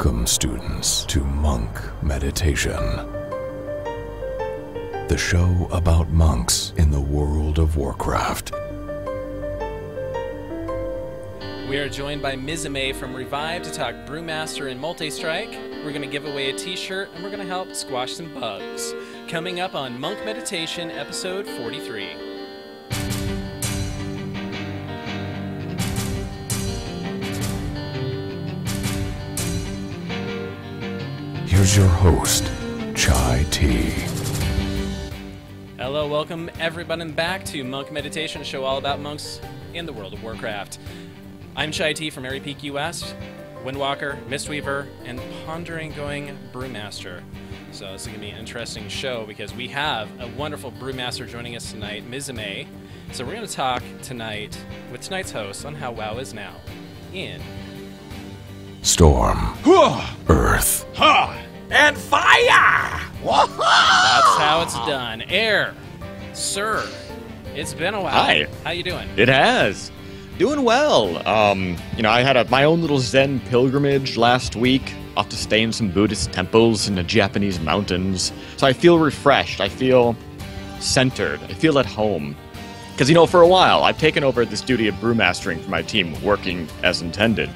Welcome, students, to Monk Meditation, the show about monks in the world of Warcraft. We are joined by Misume from Revive to talk Brewmaster and Multistrike. We're going to give away a t-shirt, and we're going to help squash some bugs. Coming up on Monk Meditation, episode 43. Here's your host, Chai T. Hello, welcome everybody back to Monk Meditation, a show all about monks in the world of Warcraft. I'm Chai T from Airy Peak, US, Windwalker, Mistweaver, and Pondering Going Brewmaster. So this is going to be an interesting show because we have a wonderful Brewmaster joining us tonight, Misume. So we're going to talk tonight with tonight's host on how WoW is now in Storm, Earth, and fire! That's how it's done. Air, sir, it's been a while. Hi. How you doing? It has. Doing well. I had my own little Zen pilgrimage last week. Off to stay in some Buddhist temples in the Japanese mountains. So I feel refreshed. I feel centered. I feel at home. Because, for a while, I've taken over this duty of brewmastering for my team, working as intended.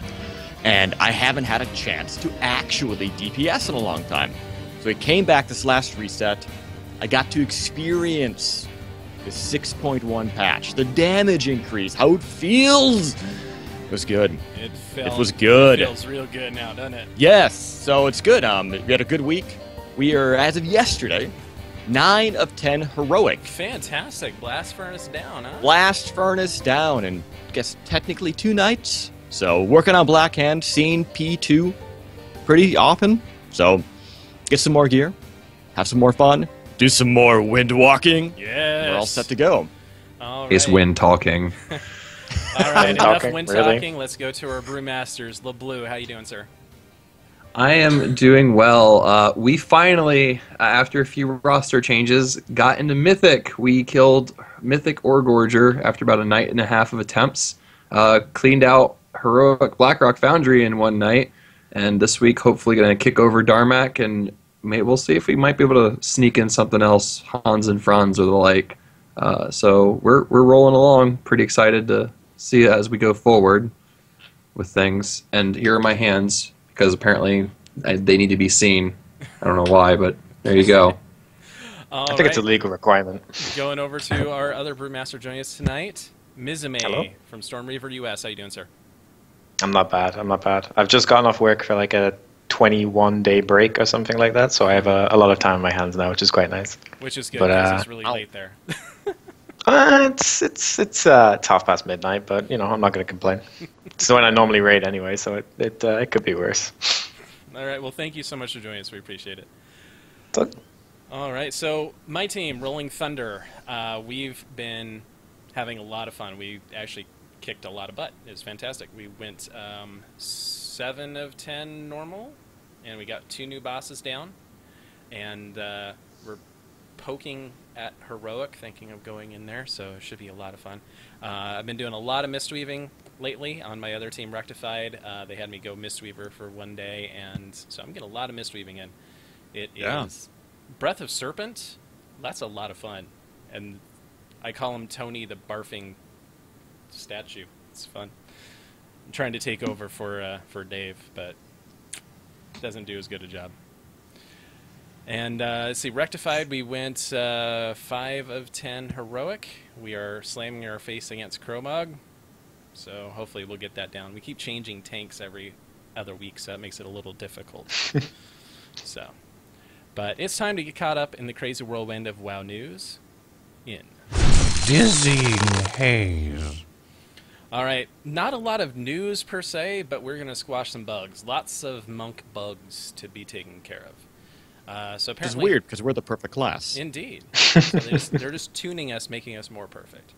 And I haven't had a chance to actually DPS in a long time. So it came back this last reset. I got to experience the 6.1 patch, the damage increase, how it feels. It was good. It was good. It feels real good now, doesn't it? Yes, so it's good. We had a good week. We are, as of yesterday, 9 of 10 heroic. Fantastic. Blast Furnace down, huh? Blast Furnace down, and I guess technically 2 nights. So working on Black Hand, seeing P2 pretty often. So get some more gear, have some more fun, do some more wind walking. Yes. We're all set to go. All right. It's wind talking. All right, enough wind really? talking. Let's go to our brewmasters. LeBlue, how you doing, sir? I am doing well. We finally, after a few roster changes, got into Mythic. We killed Mythic Oregorger after about a night and a half of attempts. Cleaned out Heroic Blackrock Foundry in one night, and this week hopefully going to kick over Darmak, and we'll see if we might be able to sneak in something else, Hans and Franz or the like. So we're rolling along. Pretty excited to see it as we go forward with things. And here are my hands, because apparently they need to be seen. I don't know why, but there you go. I think it's a legal requirement. Going over to our other brewmaster joining us tonight, Misume Hello. from Storm Reaver US. How you doing, sir? I'm not bad. I've just gotten off work for like a 21-day break or something like that, so I have a lot of time on my hands now, which is quite nice. Which is good, But, because it's really late there. It's half past midnight, but I'm not going to complain. It's when I normally raid anyway, so it could be worse. All right, well, thank you so much for joining us. We appreciate it. So, All right, so my team, Rolling Thunder, we've been having a lot of fun. We actually kicked a lot of butt. It was fantastic. We went 7 of 10 normal, and we got 2 new bosses down, and we're poking at Heroic, thinking of going in there, so it should be a lot of fun. I've been doing a lot of Mistweaving lately on my other team, Rectified. They had me go Mistweaver for one day, and so I'm getting a lot of Mistweaving in. It is Breath of Serpent. That's a lot of fun, and I call him Tony the Barfing Statue. It's fun. I'm trying to take over for Dave, but doesn't do as good a job. And let's see, Rectified, we went 5 of 10 heroic. We are slamming our face against Cromog, so hopefully we'll get that down. We keep changing tanks every other week, so that makes it a little difficult. But it's time to get caught up in the crazy whirlwind of WoW news in Dizzying Haze. All right, not a lot of news per se, but we're going to squash some bugs. Lots of monk bugs to be taken care of. So apparently, It's weird, because we're the perfect class. Indeed. So they're just tuning us, making us more perfect.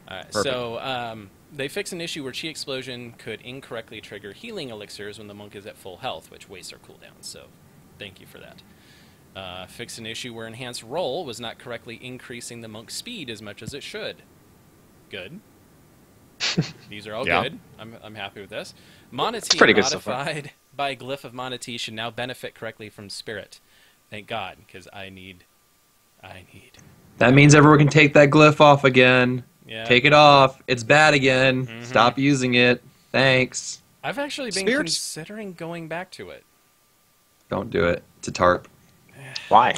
All right, Perfect. so they fixed an issue where Chi Explosion could incorrectly trigger healing elixirs when the monk is at full health, which wastes our cooldowns, so thank you for that. Fixed an issue where Enhanced Roll was not correctly increasing the monk's speed as much as it should. Good. These are all Yeah. good. I'm happy with this. Monotone pretty good so far. modified by Glyph of Monity should now benefit correctly from Spirit. Thank God, because I need. That means everyone can take that glyph off again. Yeah. Take it off. It's bad again. Stop using it. Thanks. I've actually been considering going back to it. Don't do it. It's a tarp. Why?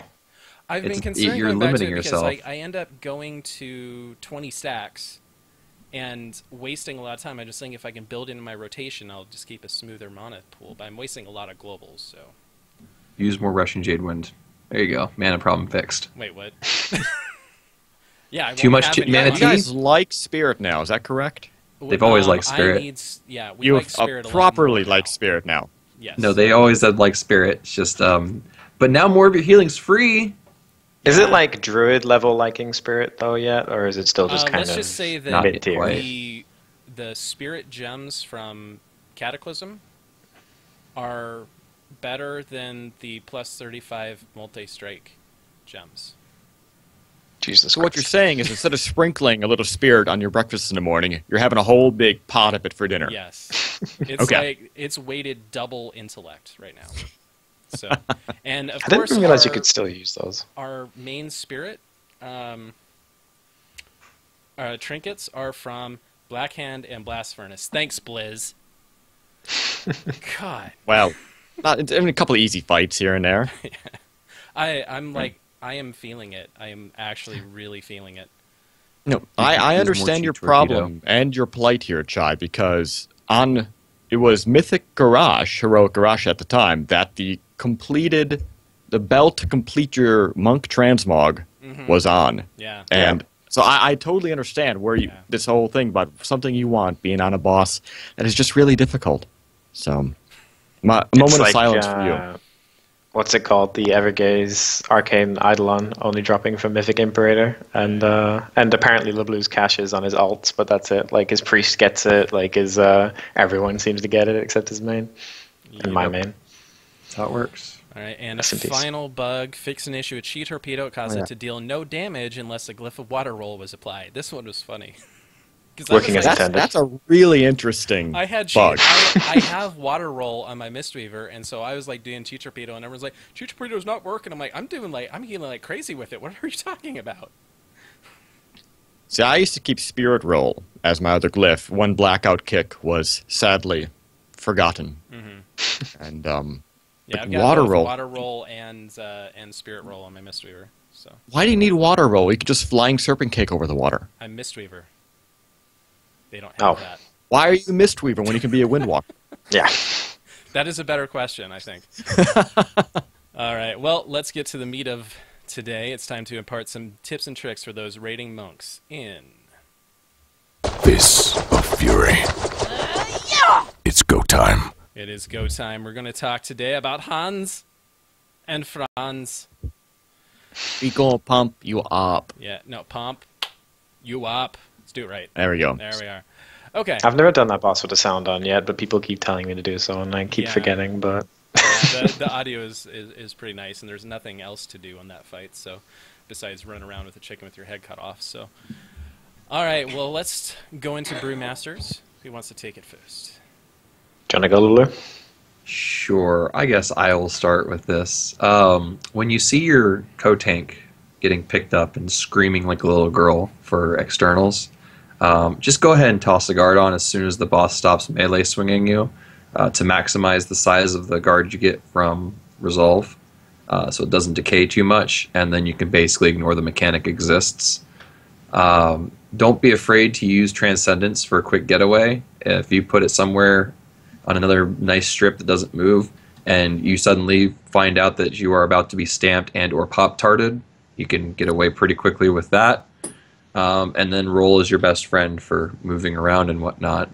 I've been considering you're going back to limiting it because yourself. I end up going to 20 stacks and wasting a lot of time. I just think if I can build into my rotation, I'll just keep a smoother mana pool. But I'm wasting a lot of globals, so. Use more Russian Jade Wind. There you go. Mana problem fixed. Wait, what? Yeah, I Too won't much have any mana mana. You guys like Spirit now, is that correct? They've always liked Spirit. We You like Spirit a lot properly more like now. Spirit now. Yes. No, they always had like Spirit. It's just, but now more of your healing's free. Is it like Druid level liking Spirit though yet, or is it still just kind let's of just say that Not mid-tier? quite. the Spirit gems from Cataclysm are better than the plus 35 multi-strike gems. Jesus So what Christ. you're saying is instead of sprinkling a little Spirit on your breakfast in the morning, you're having a whole big pot of it for dinner. Yes. It's Okay. like it's weighted double intellect right now. So, and of I didn't course realize you our- could still use those. Our main Spirit trinkets are from Blackhand and Blast Furnace. Thanks, Blizz. God. Well, I mean, a couple of easy fights here and there. I'm like, I am feeling it. I am actually really feeling it. No, I Use understand more your cheap torpedo. problem and your plight here, Chai, because it was Mythic Garage, Heroic Garage at the time, that the bell to complete your Monk Transmog was on. Yeah. And so I totally understand where this whole thing about something you want being on a boss that is just really difficult. So, a moment It's of like, silence for you. What's it called? The Evergaze Arcane Eidolon only dropping from Mythic Imperator, and apparently LeBlue's caches on his alts, but that's it. Like his priest gets it, like his everyone seems to get it except his main and my main. That's how it works. All right, and a Rest in peace. final bug: fix an issue with Chi Torpedo. It caused it to deal no damage unless a glyph of water roll was applied. This one was funny. 'Cause I Working was as like- intended. That's a really interesting I had bug. I have water roll on my Mistweaver, and so I was like doing Chi Torpedo, and everyone's like, "Chi Torpedo's not working." I'm like, I'm healing like crazy with it. What are you talking about? See, I used to keep Spirit Roll as my other glyph. One Blackout Kick was sadly forgotten. And Yeah, I've but got water both roll. water roll and Spirit Roll on my Mistweaver. So Why do you need Water Roll? You could just Flying Serpent Kick over the water. I'm Mistweaver. They don't have Oh. that. Why are you Mistweaver when you can be a Windwalker? Yeah. That is a better question, I think. All right, well, let's get to the meat of today. It's time to impart some tips and tricks for those raiding monks in... Fist of Fury. It's go time. It is go time. We're going to talk today about Hans and Franz. We gonna pump you up. Yeah, no, Pomp, you up. Let's do it right. There we go. There we are. Okay. I've never done that boss with the sound on yet, but people keep telling me to do so, and I keep Yeah. forgetting. But The audio is pretty nice, and there's nothing else to do on that fight. So, besides run around with a chicken with your head cut off. So, all right. Well, let's go into Brewmasters. Who wants to take it first? do you want to go, Lulu? Sure, I guess I will start with this. When you see your co-tank getting picked up and screaming like a little girl for externals, just go ahead and toss a guard on as soon as the boss stops melee swinging you to maximize the size of the guard you get from Resolve so it doesn't decay too much, and then you can basically ignore the mechanic exists. Don't be afraid to use Transcendence for a quick getaway. If you put it somewhere on another nice strip that doesn't move, and you suddenly find out that you are about to be stamped and or pop-tarted, you can get away pretty quickly with that. And then roll is your best friend for moving around and whatnot.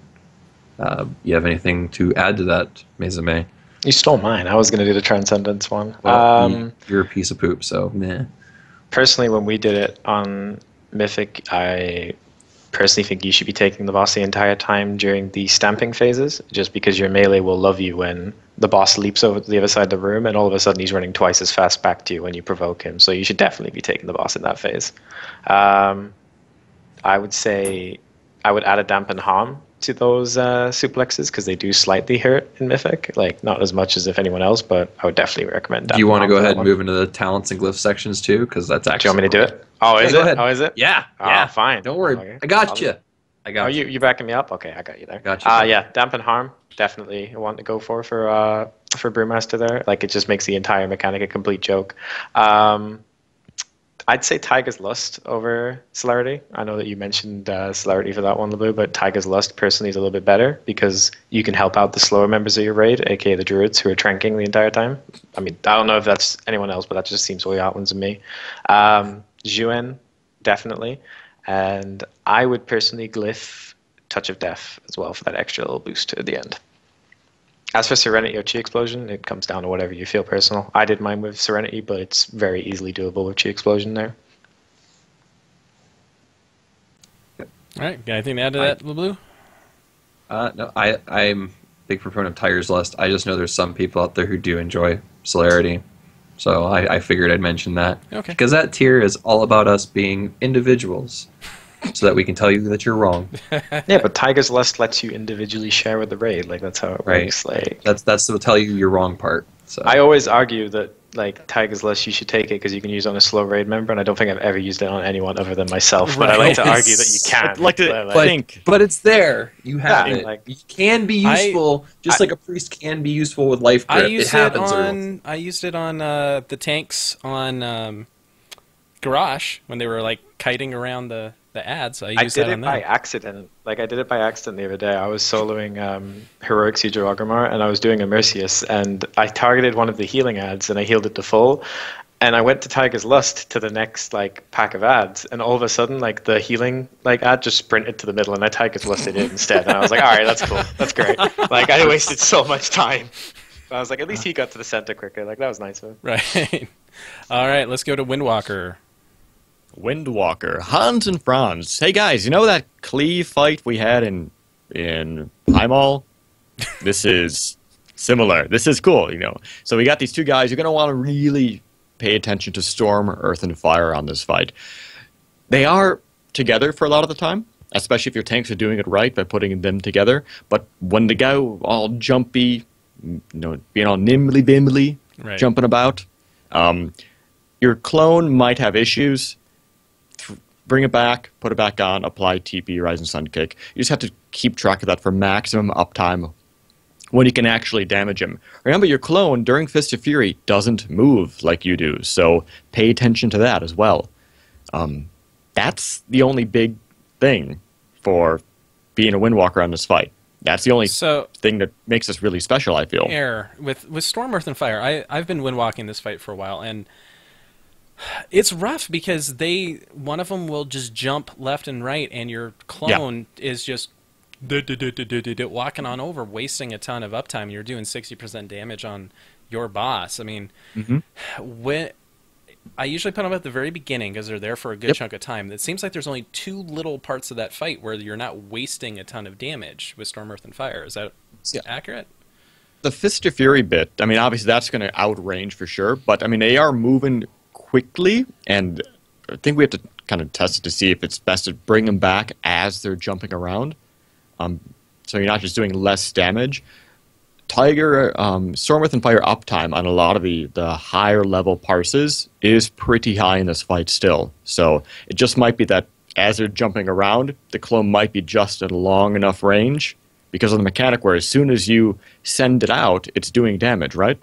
You have anything to add to that, Misume? You stole mine. I was going to do the Transcendence one. Well, you're a piece of poop, so meh. Personally, when we did it on Mythic, I personally think you should be taking the boss the entire time during the stamping phases, just because your melee will love you when the boss leaps over to the other side of the room and all of a sudden he's running twice as fast back to you when you provoke him. So you should definitely be taking the boss in that phase. I would say I would add a dampen harm to those suplexes because they do slightly hurt in Mythic. Like, not as much as if anyone else, but I would definitely recommend that. Do you want to go ahead and move into the talents and glyphs sections too? Because that's actually. Do you want me to do it? Oh, is go it? ahead. Oh, is it? Yeah. Oh, Yeah. fine. Don't worry. Okay. I got you. I got you. You backing me up? Okay, I got you there. Got you. Yeah, Dampen Harm, definitely I want to go for Brewmaster there. Like, it just makes the entire mechanic a complete joke. I'd say Taiga's Lust over Celerity. I know that you mentioned Celerity for that one, LeBlue, but Taiga's Lust personally is a little bit better because you can help out the slower members of your raid, aka the druids who are tranking the entire time. I mean, I don't know if that's anyone else, but that just seems really outlands to me. Zhuen, definitely. And I would personally glyph Touch of Death as well for that extra little boost at the end. As for Serenity or Chi Explosion, it comes down to whatever you feel personal. I did mine with Serenity, but it's very easily doable with Chi Explosion there. All right, got anything to add to that, LeBlue? No, I'm a big proponent of Tiger's Lust. I just know there's some people out there who do enjoy Celerity. So I figured I'd mention that. Okay. Because that tier is all about us being individuals. So that we can tell you that you're wrong. Yeah, but Tiger's Lust lets you individually share with the raid. Like, that's how it works. Like, that's to tell you you're wrong part. So I always argue that, like, Tiger's Lust, you should take it because you can use it on a slow raid member, and I don't think I've ever used it on anyone other than myself. But I like to argue that you can. I'd like to think. But it's there. You have it. Like, It can be useful, just like a priest can be useful with life grip. I used it on the tanks on Garage when they were like kiting around the ads. I used did it by accident. Like, I did it by accident the other day. I was soloing Heroic Siege of Oregorger, and I was doing a Mercius, and I targeted one of the healing ads, and I healed it to full. And I went to Tiger's Lust to the next like pack of ads, and all of a sudden, like, the healing like ad just sprinted to the middle, and I Tiger's Lusted it instead. And I was like, all right, that's cool, that's great. Like, I wasted so much time. But I was like, at least he got to the center quicker. Like, that was nice of him. Right. All right, let's go to Windwalker. Windwalker, Hans and Franz. Hey guys, you know that cleave fight we had in Primal? This is similar. This is cool, you know. So we got these two guys. You're going to want to really pay attention to Storm, Earth, and Fire on this fight. They are together for a lot of the time, especially if your tanks are doing it right by putting them together. But when they go all jumpy, you know, being all nimbly-bimbly, Right. jumping about, your clone might have issues. Bring it back, put it back on, apply TP, Rising Sun Kick. You just have to keep track of that for maximum uptime when you can actually damage him. Remember, your clone, during Fist of Fury, doesn't move like you do, so pay attention to that as well. That's the only big thing for being a Windwalker on this fight. That's the only thing that makes us really special, I feel. With Storm, Earth, and Fire, I've been Windwalking this fight for a while, and it's rough because one of them will just jump left and right, and your clone is just walking on over, wasting a ton of uptime. You're doing 60% damage on your boss. I mean, when I usually put them at the very beginning because they're there for a good chunk of time. It seems like there's only two little parts of that fight where you're not wasting a ton of damage with Storm, Earth, and Fire. Is that accurate? The Fist of Fury bit, I mean, obviously that's going to outrange for sure, but I mean, they are moving quickly, and I think we have to kind of test it to see if it's best to bring them back as they're jumping around, so you're not just doing less damage. Tiger, Storm, Earth, and Fire uptime on a lot of the higher level parses is pretty high in this fight still, so it just might be that as they're jumping around, the clone might be just at a long enough range because of the mechanic where as soon as you send it out, it's doing damage, right?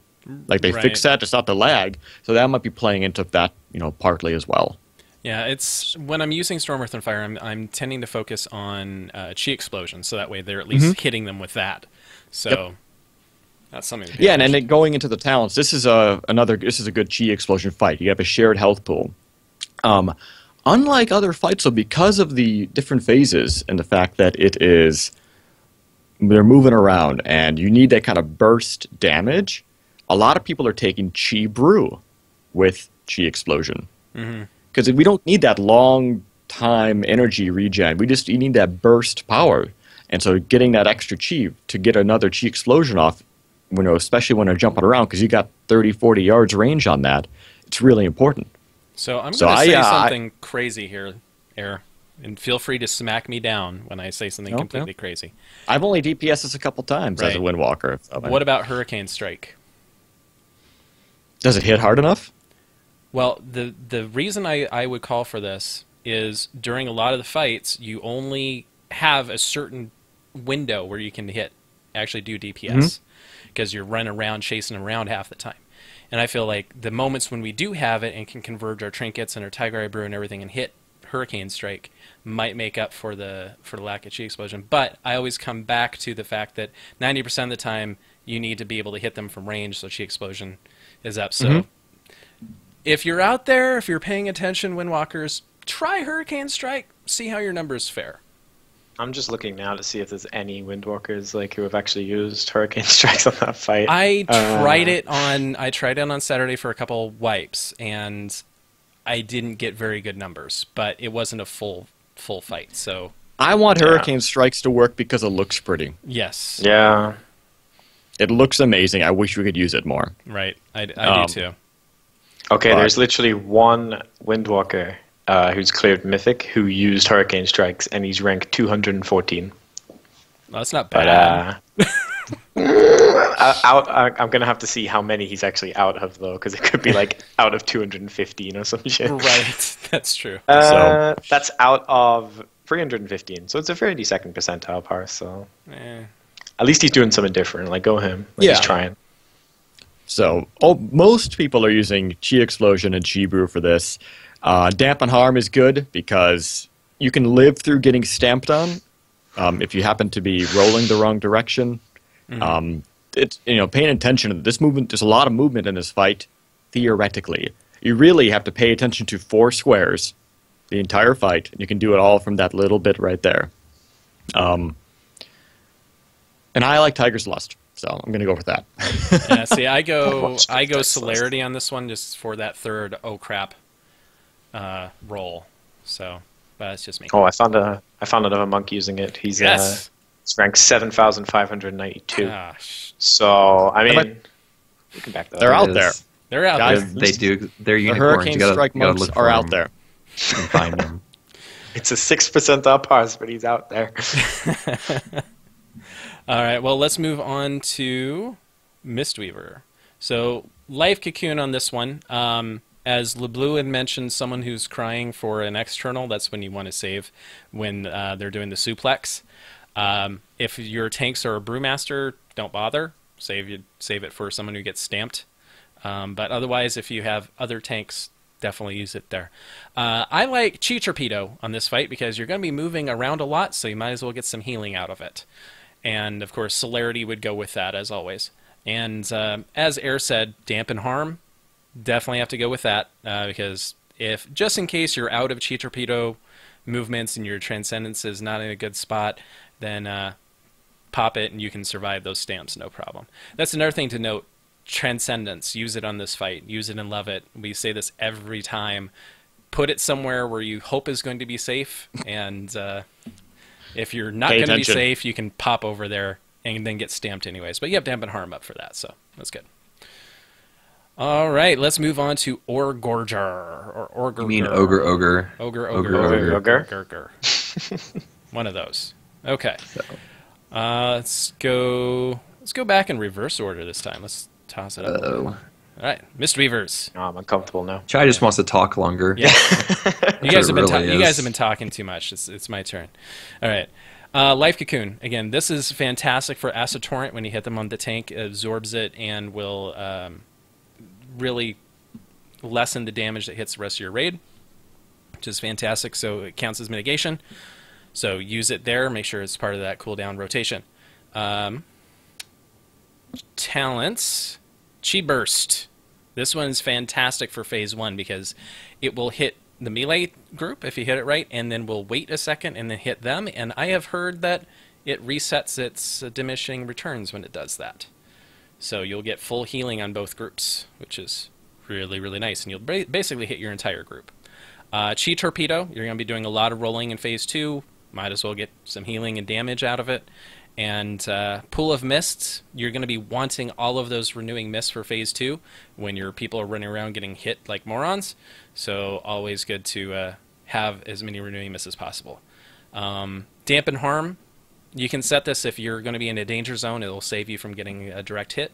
Like, they fix that to stop the lag, so that might be playing into that, you know, partly as well. Yeah, it's when I'm using Storm, Earth, and Fire, I'm tending to focus on Chi Explosion, so that way they're at least hitting them with that. So that's something to pay attention. And then going into the talents, this is a good Chi Explosion fight. You have a shared health pool. Unlike other fights, so because of the different phases and the fact that they're moving around and you need that kind of burst damage, a lot of people are taking Chi Brew with Chi Explosion. Because we don't need that long time energy regen. You need that burst power. And so getting that extra Chi to get another Chi Explosion off, you know, especially when they're jumping around, because you got 30, 40 yards range on that, it's really important. So I'm going to say something crazy here, Air. And feel free to smack me down when I say something completely crazy. I've only DPS this a couple times as a Right. Windwalker. What about Hurricane Strike? Does it hit hard enough? Well, the reason I would call for this is during a lot of the fights, you only have a certain window where you can actually do DPS, because you're running around, chasing around half the time. And I feel like the moments when we do have it and can converge our trinkets and our Tiger Eye Brew and everything and hit Hurricane Strike might make up for the lack of Chi Explosion. But I always come back to the fact that 90% of the time you need to be able to hit them from range, so Chi Explosion is up. So if you're out there, if you're paying attention, Windwalkers, try Hurricane Strike, see how your numbers fare. I'm just looking now to see if there's any Windwalkers who have actually used Hurricane Strikes on that fight. I tried it on Saturday for a couple wipes, and I didn't get very good numbers, but it wasn't a full fight. So I want Hurricane Strikes to work because it looks pretty. yes, Yeah. It looks amazing. I wish we could use it more. right. I do too. Okay, But- there's literally one Windwalker who's cleared Mythic who used Hurricane Strikes, and he's ranked 214. Well, that's not But bad. I'm going to have to see how many he's actually out of, though, because it could be out of 215 or some shit. Right, that's true. That's out of 315, so it's a fairly second percentile par, so at least he's doing something different. Go him. He's trying. So most people are using Chi Explosion and Chi Brew for this. Dampen Harm is good because you can live through getting stamped on if you happen to be rolling the wrong direction. It's paying attention to this movement. There's a lot of movement in this fight. Theoretically, you really have to pay attention to 4 squares the entire fight, and you can do it all from that little bit right there. And I like Tiger's Lust, so I'm going to go with that. Yeah, see, I go That's celerity on this one just for that third crap roll. So, but that's just me. Oh, I found another monk using it. He's he's ranked 7,592. Gosh, So I mean, we can back that They're up. out there. they're out Guys, there. They're The unicorns. Hurricane You gotta, Strike you gotta monks look are for out them there. and find them. It's a 6% pars, but he's out there. All right, well, let's move on to Mistweaver. So, Life Cocoon on this one. As LeBlue had mentioned, someone who's crying for an external, that's when you want to save when they're doing the suplex. If your tanks are a Brewmaster, don't bother. Save it for someone who gets stamped. But otherwise, if you have other tanks, definitely use it there. I like Chi Torpedo on this fight because you're going to be moving around a lot, so you might as well get some healing out of it. And, of course, Celerity would go with that, as always. And as Air said, Dampen Harm, definitely have to go with that, because just in case you're out of Chi Torpedo movements and your Transcendence is not in a good spot, then pop it and you can survive those stamps, no problem. That's another thing to note. Transcendence, use it on this fight. Use it and love it. We say this every time. Put it somewhere where you hope is going to be safe, and if you're not going to be safe, you can pop over there and then get stamped anyways. But you have Dampen Harm up for that, so that's good. All right, let's move on to Oregorger, or Oregorger. You mean Ogre? Ogre. One of those. Okay. Let's go back in reverse order this time. Let's toss it up. All right, Mistweavers. Oh, I'm uncomfortable now. Chai just wants to talk longer. Yeah. You guys have been really you guys is. have been talking too much. It's my turn. All right. Life Cocoon. Again, this is fantastic for Acid Torrent. When you hit them on the tank, it absorbs it and will really lessen the damage that hits the rest of your raid, which is fantastic. So it counts as mitigation. So use it there. Make sure it's part of that cooldown rotation. Talents. Chi Burst. This one's fantastic for phase 1 because it will hit the melee group if you hit it right, and then we'll wait a second and then hit them. And I have heard that it resets its diminishing returns when it does that. So you'll get full healing on both groups, which is really, really nice. And you'll basically hit your entire group. Chi Torpedo, you're going to be doing a lot of rolling in phase 2. Might as well get some healing and damage out of it. And Pool of Mists, you're going to be wanting all of those renewing mists for phase 2 when your people are running around getting hit like morons. So always good to have as many renewing miss as possible. Dampen harm. You can set this if you're going to be in a danger zone. It'll save you from getting a direct hit.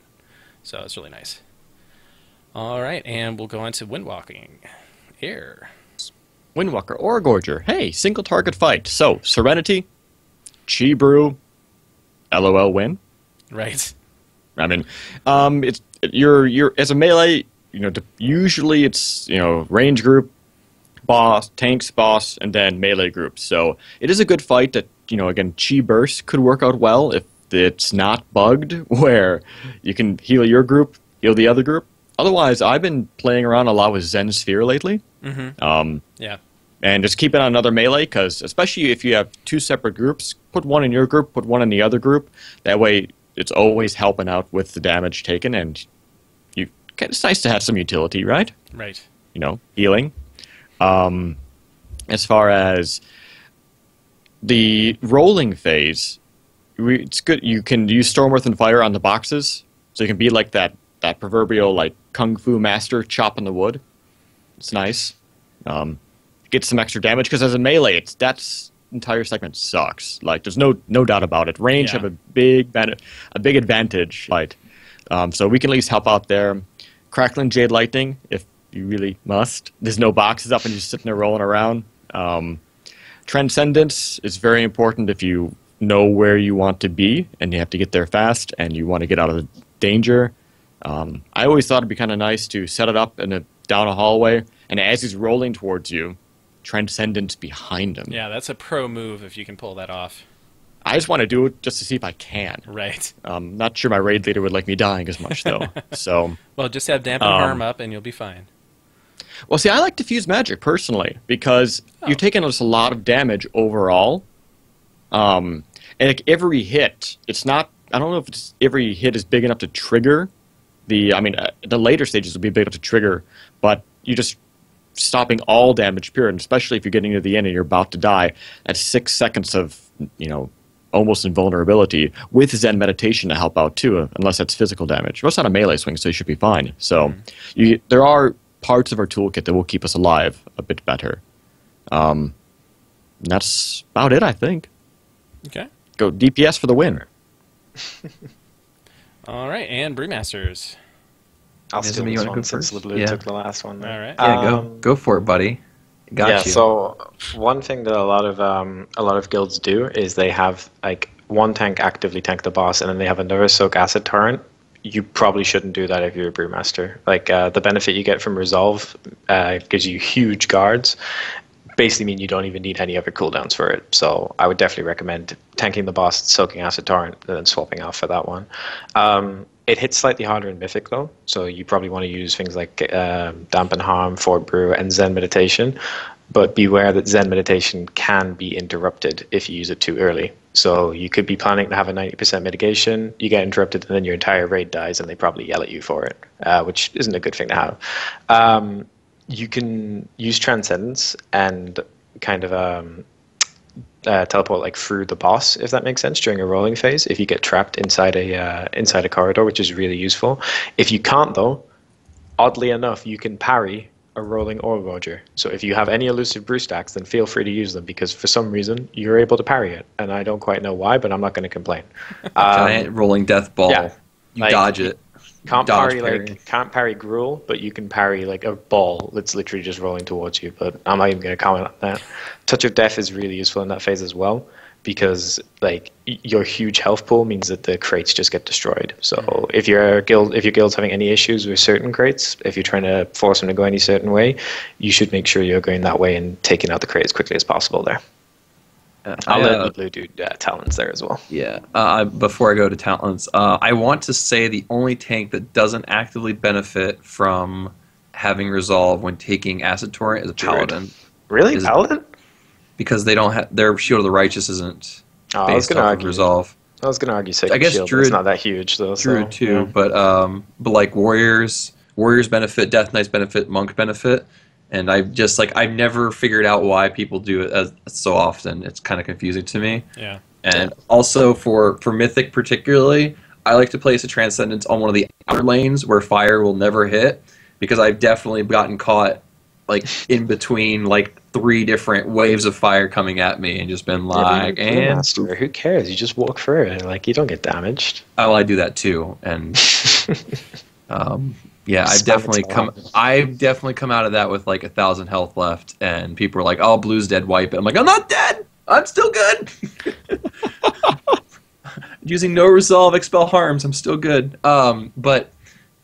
So it's really nice. All right, and we'll go on to Windwalking. Here. Windwalker, Oregorger. Hey, single target fight. So, Serenity, Chi Brew, LOL win. Right. I mean, it's you're as a melee, usually it's range group, boss, tanks, boss, and then melee group. So it is a good fight that again Chi Burst could work out well if it's not bugged, where you can heal your group, heal the other group. Otherwise, I've been playing around a lot with Zen Sphere lately. Mm-hmm. Yeah. And just keep it on another melee, because especially if you have two separate groups, put one in your group, put one in the other group. That way, it's always helping out with the damage taken, and it's nice to have some utility, right? Right. Healing. As far as the rolling phase, it's good. You can use Stormworth and Fire on the boxes, so you can be like that proverbial like kung fu master chopping the wood. It's nice. Get some extra damage, because as a melee, that entire segment sucks. Like, there's no doubt about it. Range have a big advantage. Right. So we can at least help out there. Crackling Jade Lightning, if you really must. There's no boxes up and you're just sitting there rolling around. Transcendence is very important if you know where you want to be and you have to get there fast and you want to get out of the danger. I always thought it'd be kind of nice to set it up down a hallway, and as he's rolling towards you, Transcendence behind him. Yeah, that's a pro move if you can pull that off. I just want to do it just to see if I can. Right. Not sure my raid leader would like me dying as much, though. So. Well, just have Dampen Harm up and you'll be fine. Well, see, I like Diffuse Magic, personally, because you're taking just a lot of damage overall. And like, every hit, it's not... I don't know if every hit is big enough to trigger the later stages will be big enough to trigger, but you just stopping all damage, period, and especially if you're getting to the end and you're about to die, at 6 seconds of, almost invulnerability, with Zen Meditation to help out too, unless that's physical damage. Well, it's not a melee swing, so you should be fine. So there are parts of our toolkit that will keep us alive a bit better. And that's about it, I think. Okay. Go DPS for the win. All right, and Brewmasters. I'll steal you this wanna one go since first? Liblue took the last one. All right. Yeah, go for it, buddy. Got you. So one thing that a lot of guilds do is they have like one tank actively tank the boss, and then they have another soak acid torrent. You probably shouldn't do that if you're a Brewmaster. Like the benefit you get from Resolve gives you huge guards. Basically mean you don't even need any other cooldowns for it. So I would definitely recommend tanking the boss, soaking acid torrent, and then swapping out for that one. It hits slightly harder in Mythic though, so you probably want to use things like Dampen Harm, Fort Brew, and Zen Meditation. But beware that Zen Meditation can be interrupted if you use it too early. So you could be planning to have a 90% mitigation, you get interrupted, and then your entire raid dies, and they probably yell at you for it, which isn't a good thing to have. You can use Transcendence and kind of teleport like through the boss, if that makes sense, during a rolling phase. If you get trapped inside a corridor, which is really useful. If you can't, though, oddly enough, you can parry a rolling Oregorger. So if you have any elusive brew stacks, then feel free to use them, because for some reason you're able to parry it, and I don't quite know why, but I'm not going to complain. Giant rolling death ball. Yeah, you dodge it. Can't Dodge parry Gruel, but you can parry like a ball that's literally just rolling towards you. But I'm not even going to comment on that. Touch of Death is really useful in that phase as well, because like your huge health pool means that the crates just get destroyed. So if your guild's having any issues with certain crates, if you're trying to force them to go any certain way, you should make sure you're going that way and taking out the crate as quickly as possible there. I'll let Blue do talents there as well. Yeah. Before I go to talents, I want to say the only tank that doesn't actively benefit from having Resolve when taking Acid Torrent is a Paladin. Really? Paladin? Because they don't have their Shield of the Righteous isn't based off of Resolve. I was going to argue Sacred I guess Shield, Druid, it's not that huge though. Druid too, yeah. but like Warriors benefit, Death Knights benefit, Monk benefit. And I've never figured out why people do it as so often. It's kind of confusing to me. Yeah. And also for Mythic particularly, I like to place a Transcendence on one of the outer lanes where fire will never hit, because I've definitely gotten caught like in between like 3 different waves of fire coming at me and just been like, and Brewmaster, who cares? You just walk through it, like you don't get damaged. oh, I do that too, and yeah, I've definitely come out of that with like 1,000 health left, and people are like, "Oh, blue's dead, wipe it." I'm like, "I'm not dead. I'm still good." Using no resolve, expel harms. I'm still good. But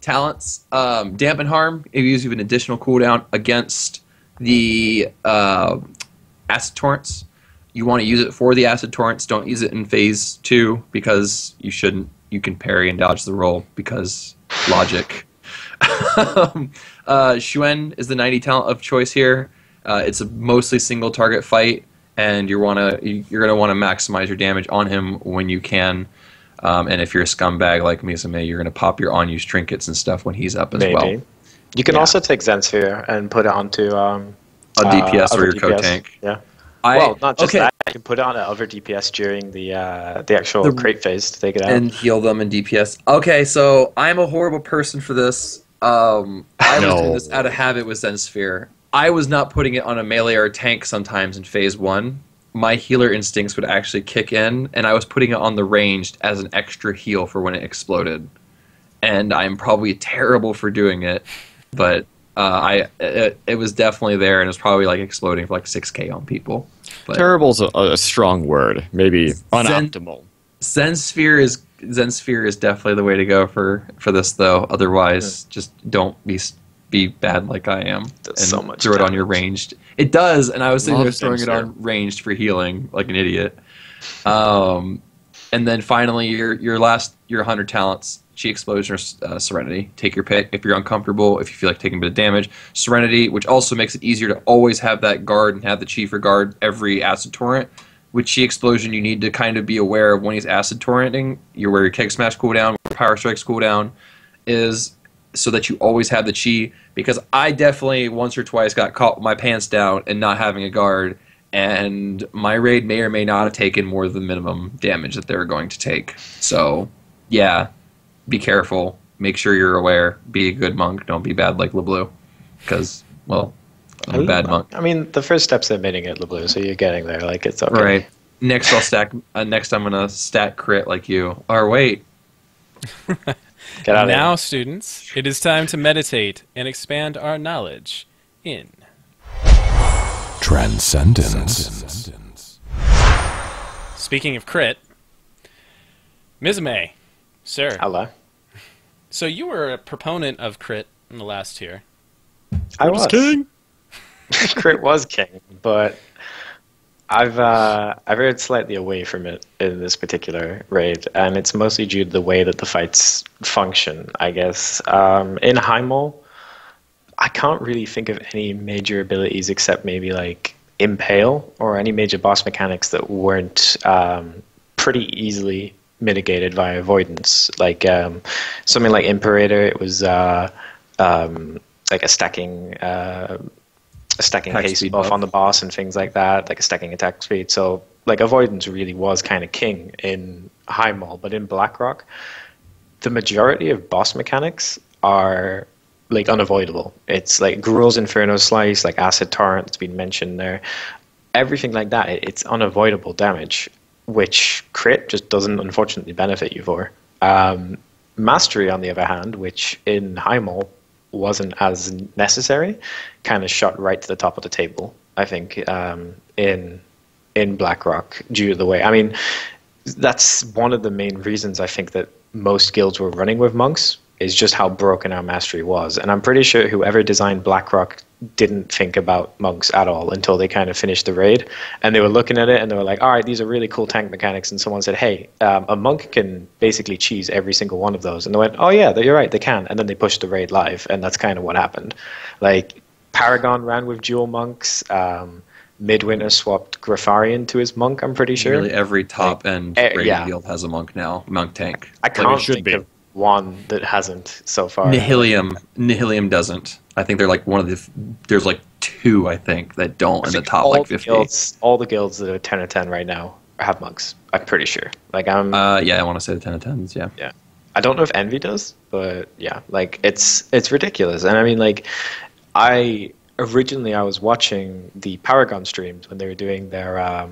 talents, dampen harm. It gives you an additional cooldown against the acid torrents. You want to use it for the acid torrents. Don't use it in phase 2 because you shouldn't. You can parry and dodge the roll because logic. Xuen is the 90 talent of choice here. It's a mostly single target fight, and you're gonna want to maximize your damage on him when you can. And if you're a scumbag like Misume, you're gonna pop your unused trinkets and stuff when he's up as well. You can also take Zen Sphere and put it onto a DPS or your DPS. co-tank. Yeah. Well, not just that. You can put it on other DPS during the actual crate phase to take it out. And heal them in DPS. Okay, so I'm a horrible person for this. I was doing this out of habit with Zen Sphere. I was not putting it on a melee or a tank sometimes in phase 1. My healer instincts would actually kick in, and I was putting it on the ranged as an extra heal for when it exploded. And I'm probably terrible for doing it, but it was definitely there, and it was probably like exploding for like 6k on people. But Terrible's a strong word. Maybe unoptimal. Zen Sphere is definitely the way to go for this, though. Otherwise, just don't be bad like I am. Does and so much throw it on damage. your ranged. It does, and I was sitting there throwing it Zen on ranged for healing like an idiot. And then finally, your 100 talents, Chi Explosion or Serenity. Take your pick if you're uncomfortable, if you feel like taking a bit of damage. Serenity, which also makes it easier to always have that guard and have the Chi for guard every acid torrent. With Chi Explosion, you need to kind of be aware of when he's acid torrenting, where your Keg Smash cooldown, where Power Strike's cooldown is, so that you always have the Chi. Because I definitely once or twice got caught with my pants down and not having a guard, and my raid may or may not have taken more than the minimum damage that they're going to take. So, yeah, be careful. Make sure you're aware. Be a good monk. Don't be bad like LeBlue. Because, well, I'm a bad monk. I mean, the first step's admitting it, LeBlue, so you're getting there. Like, it's okay. Right. Next, I'll stack. Next, I'm gonna stat crit like you. Or wait. Get out of Now, here. students, it is time to meditate and expand our knowledge in Transcendence. Speaking of crit, Misume, sir. Hello. So you were a proponent of crit in the last tier. I was king. Crit was king, but I've veered slightly away from it in this particular raid, and it's mostly due to the way that the fights function, I guess. In Heimel, I can't really think of any major abilities except maybe like Impale or any major boss mechanics that weren't pretty easily mitigated via avoidance. Like something like Imperator, it was like a stacking haste buff on the boss and things like that, like a stacking attack speed. So like avoidance really was kind of king in Heimel, but in Blackrock, the majority of boss mechanics are like unavoidable. It's like Gruel's Inferno Slice, like Acid Torrent that's been mentioned there. Everything like that, it's unavoidable damage, which crit just doesn't unfortunately benefit you for. Mastery, on the other hand, which in Heimel wasn't as necessary, kind of shot right to the top of the table, I think, in Blackrock, due to the way. I mean, that's one of the main reasons I think that most guilds were running with monks, is just how broken our mastery was. And I'm pretty sure whoever designed Blackrock didn't think about monks at all until they kind of finished the raid. And they were looking at it and they were like, all right, these are really cool tank mechanics. And someone said, hey, a monk can basically cheese every single one of those. And they went, oh yeah, you're right, they can. And then they pushed the raid live. And that's kind of what happened. Like, Paragon ran with dual monks. Midwinter swapped Grafarian to his monk, I'm pretty sure. Nearly every top-end raid guild has a monk now, monk tank. I can't think of one that hasn't so far. Nihilium doesn't. I think they're like one of the. There's like 2, I think, that don't in the top like 50. All the guilds that are 10 or 10 right now have monks. I'm pretty sure. Like I'm. Yeah, I want to say the 10 of 10s. Yeah. Yeah. I don't know if Envy does, but yeah, like it's ridiculous. And I mean, like, I originally I was watching the Paragon streams when they were doing their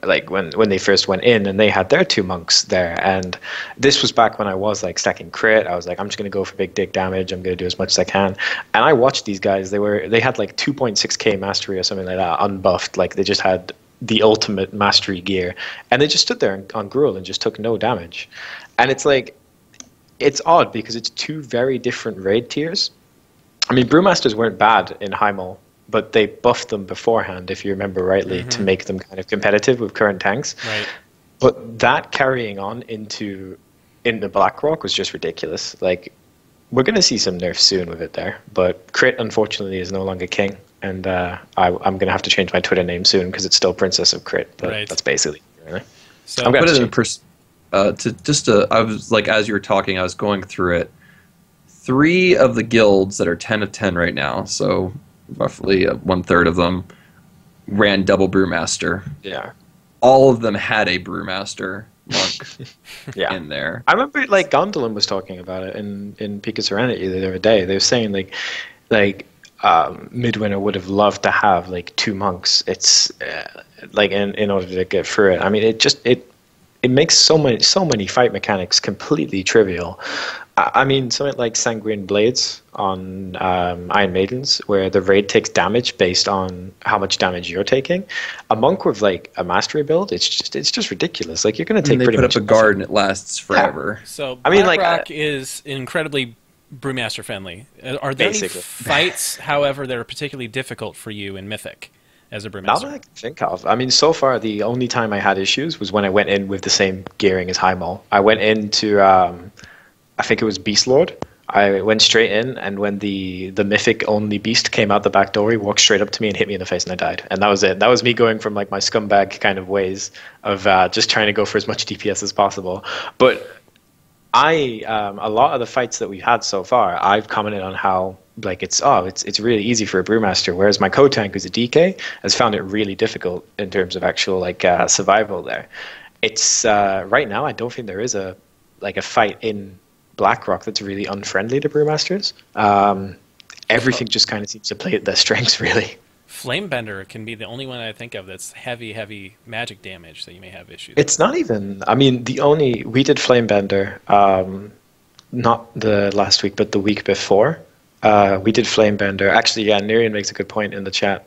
like when they first went in and they had their 2 monks there, and this was back when I was like stacking crit. I was like, I'm just gonna go for big dick damage. I'm gonna do as much as I can. And I watched these guys. They had like 2.6k mastery or something like that, unbuffed. Like they just had the ultimate mastery gear, and they just stood there on Gruul and just took no damage. And it's like, it's odd because it's 2 very different raid tiers. I mean, Brewmasters weren't bad in Heimel, but they buffed them beforehand, if you remember rightly, to make them kind of competitive with current tanks. Right. But that carrying on into Blackrock was just ridiculous. Like, we're going to see some nerfs soon with it there, but Crit, unfortunately, is no longer king, and I'm going to have to change my Twitter name soon because it's still Princess of Crit, but that's basically it, really. So I'm put it in I was like, as you were talking, I was going through it. 3 of the guilds that are 10 of 10 right now, so roughly 1/3 of them, ran double Brewmaster. Yeah. All of them had a Brewmaster monk in there. I remember like Gondolin was talking about it in Peak of Serenity the other day. They were saying like Midwinter would have loved to have like 2 monks. It's like in order to get through it. I mean, it makes so many fight mechanics completely trivial. I mean, something like Sanguine Blades on Iron Maidens, where the raid takes damage based on how much damage you're taking. A monk with like a mastery build, it's just ridiculous. Like you're going to take pretty much. They put up a guard and it lasts forever. Yeah. So I mean, Blackrock is incredibly Brewmaster friendly. Are there any fights, however, that are particularly difficult for you in Mythic as a Brewmaster? Not that I can think of. I mean, so far the only time I had issues was when I went in with the same gearing as Heimel. I went into I think it was Beast Lord. I went straight in, and when the mythic only beast came out the back door, he walked straight up to me and hit me in the face, and I died. And that was it. That was me going from like my scumbag kind of ways of just trying to go for as much DPS as possible. But a lot of the fights that we've had so far, I've commented on how like it's really easy for a Brewmaster, whereas my co-tank, who's a DK, has found it really difficult in terms of actual like survival there. It's right now I don't think there is a fight in Blackrock that's really unfriendly to Brewmasters. Everything just kind of seems to play at their strengths, really. Flamebender can be the only one I think of that's heavy magic damage that you may have issues It's with. not even... I mean, we did Flamebender, not the last week, but the week before. We did Flamebender. Actually, yeah, Nerian makes a good point in the chat.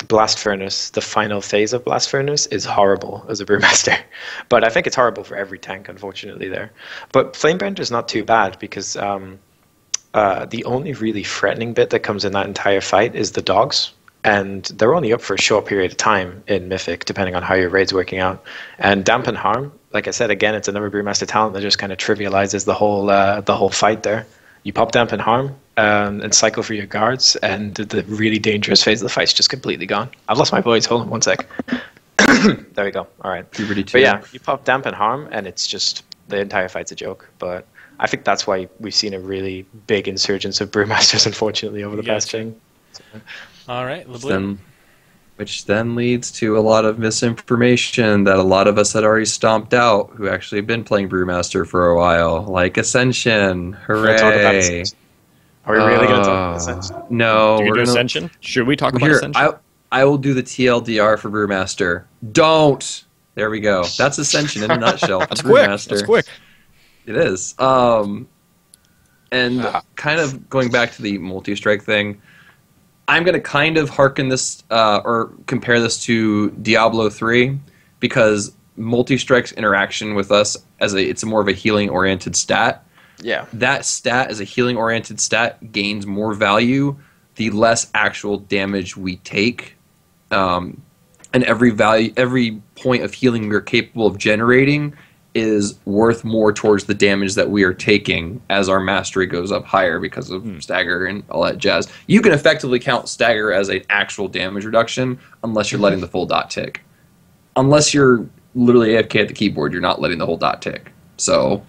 Blast Furnace, the final phase of Blast Furnace, is horrible as a Brewmaster. But I think it's horrible for every tank, unfortunately, there. But Flamebender is not too bad because the only really threatening bit that comes in that entire fight is the dogs. And they're only up for a short period of time in Mythic, depending on how your raid's working out. And Dampen Harm, like I said, again, it's another Brewmaster talent that just kind of trivializes the whole fight there. You pop Dampen Harm and cycle for your guards, and the really dangerous phase of the fight's just completely gone. I've lost my voice. Hold on 1 sec. There we go. All right. But yeah, you pop Dampen Harm, and it's just the entire fight's a joke. But I think that's why we've seen a really big insurgence of Brewmasters, unfortunately, over the past chain. So. All right, which then leads to a lot of misinformation that a lot of us had already stomped out who actually have been playing Brewmaster for a while, like Ascension. Hooray! Are we really going to talk about Ascension? No, we're going to Ascension. Should we talk about Ascension? I will do the TLDR for Brewmaster. Don't. There we go. That's Ascension in a nutshell. That's quick. That's quick. It is. And kind of going back to the multi-strike thing, I'm going to kind of hearken this or compare this to Diablo 3 because multi-strike's interaction with us it's more of a healing-oriented stat. Yeah. That stat as a healing-oriented stat gains more value the less actual damage we take. And every point of healing we're capable of generating is worth more towards the damage that we are taking as our mastery goes up higher because of stagger and all that jazz. You can effectively count stagger as an actual damage reduction unless you're letting the full dot tick. Unless you're literally AFK at the keyboard, you're not letting the whole dot tick. So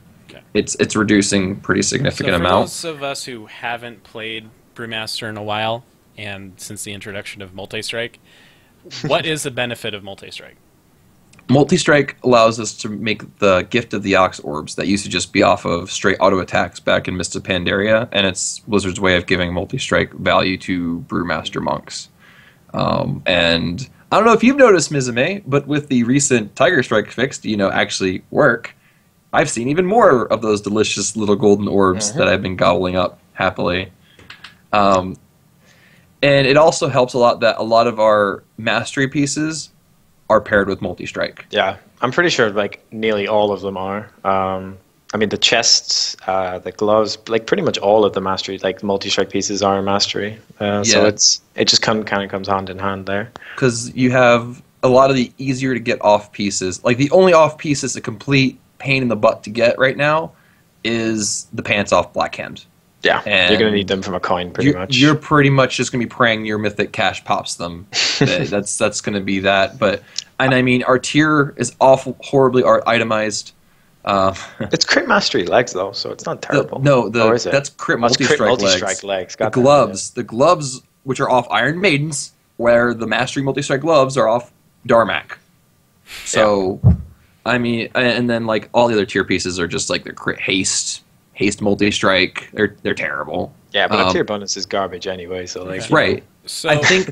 it's reducing pretty significant amount. For those of us who haven't played Brewmaster in a while, and since the introduction of Multistrike, what is the benefit of Multistrike? Multistrike allows us to make the Gift of the Ox orbs that used to just be off of straight auto attacks back in Mists of Pandaria, and it's Blizzard's way of giving Multistrike value to Brewmaster monks. And I don't know if you've noticed, Misume, but with the recent Tiger Strike fix to actually work, I've seen even more of those delicious little golden orbs that I've been gobbling up happily. And it also helps a lot that a lot of our mastery pieces are paired with multi-strike. Yeah, I'm pretty sure like nearly all of them are. I mean, the chests, the gloves, like pretty much all of the mastery, like multi-strike pieces are mastery. So it just kind of comes hand in hand there. Because you have a lot of the easier to get off pieces. Like the only off piece that's a complete pain in the butt to get right now is the pants off Blackhand. Yeah, and you're going to need them from a coin pretty much. You're pretty much just going to be praying your mythic cash pops them. That's going to be that. And I mean, our tier is awful, horribly itemized. It's crit mastery legs though, so it's not terrible. That's crit multi-strike legs. The gloves, which are off Iron Maidens, where the mastery multi-strike gloves are off Darmak. So, I mean, and then like all the other tier pieces are just like their crit haste multi-strike. They're terrible. Yeah, but a tier bonus is garbage anyway. So like right. So I think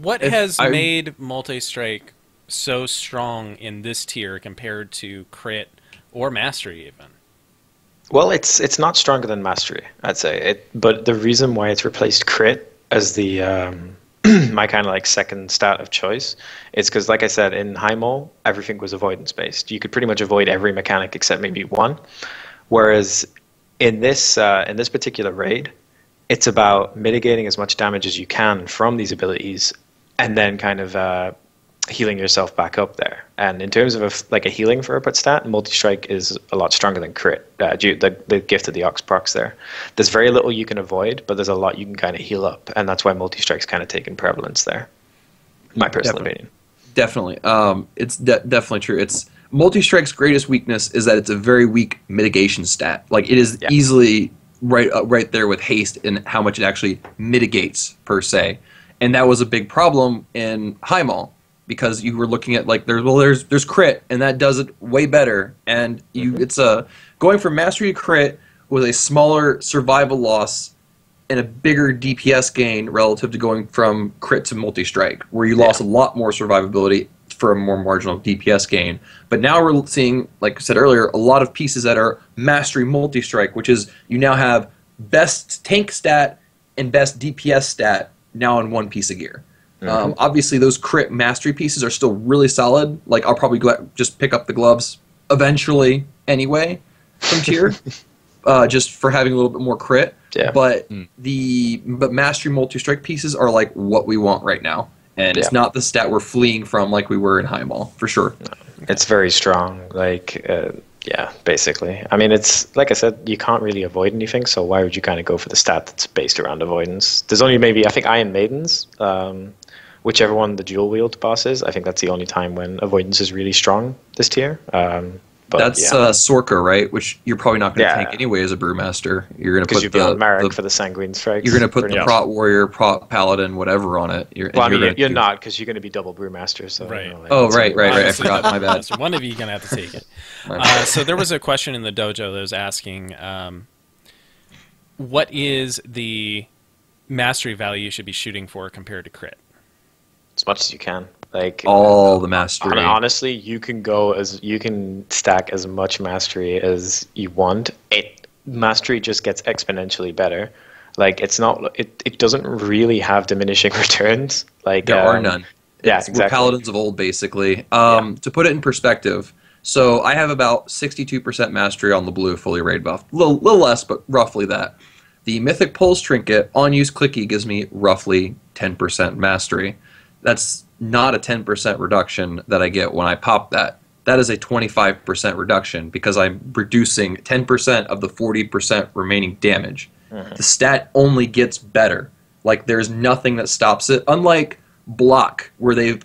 what has made multi-strike so strong in this tier compared to crit or mastery even? Well, it's not stronger than mastery, I'd say. But the reason why it's replaced crit as the my kind of like second stat of choice is because, like I said, in Highmole, everything was avoidance based. You could pretty much avoid every mechanic except maybe one. Whereas in this particular raid, it's about mitigating as much damage as you can from these abilities, and then kind of healing yourself back up there. And in terms of a healing for output stat, multi-strike is a lot stronger than crit. The Gift of the Ox procs there. There's very little you can avoid, but there's a lot you can kind of heal up, and that's why multi-strike's kind of taken prevalence there. My personal opinion. Definitely. It's definitely true. It's multi-strike's greatest weakness is that it's a very weak mitigation stat. Like it is easily right there with haste in how much it actually mitigates per se, and that was a big problem in Highmall. Because you were looking at like there's crit and that does it way better, and it's going from mastery to crit with a smaller survival loss and a bigger DPS gain relative to going from crit to multi-strike, where you lost a lot more survivability for a more marginal DPS gain. But now we're seeing, like I said earlier, a lot of pieces that are mastery multi-strike, which is you now have best tank stat and best DPS stat now in one piece of gear. Obviously, those crit mastery pieces are still really solid. Like, I'll probably just pick up the gloves eventually anyway from tier, just for having a little bit more crit. Yeah. But but mastery multi-strike pieces are like what we want right now, and it's not the stat we're fleeing from like we were in Highmall for sure. It's very strong. Like, basically. I mean, it's like I said, you can't really avoid anything. So why would you kind of go for the stat that's based around avoidance? There's only maybe I think Iron Maidens. Whichever one the dual wield boss is, I think that's the only time when avoidance is really strong this tier. But that's Sorka, right? Which you're probably not going to tank anyway as a Brewmaster. You're going to put the Marek for the Sanguine Strikes. You're going to put the Prot Warrior, Prot Paladin, whatever on it. You're not, because you're going to be double Brewmaster. So right. Right. I forgot. My bad. One of you going to have to take it. So there was a question in the dojo that was asking, what is the mastery value you should be shooting for compared to crit? As much as you can. Like all the mastery. Honestly, you can stack as much mastery as you want. Mastery just gets exponentially better. Like it doesn't really have diminishing returns. Like there are none. Yeah, exactly. We're paladins of old, basically. To put it in perspective, so I have about 62% mastery on the blue fully raid buff. A little less, but roughly that. The Mythic Pulse Trinket on use clicky gives me roughly 10% mastery. That's not a 10% reduction that I get when I pop that. That is a 25% reduction because I'm reducing 10% of the 40% remaining damage. The stat only gets better. Like, there's nothing that stops it. Unlike Block, where they've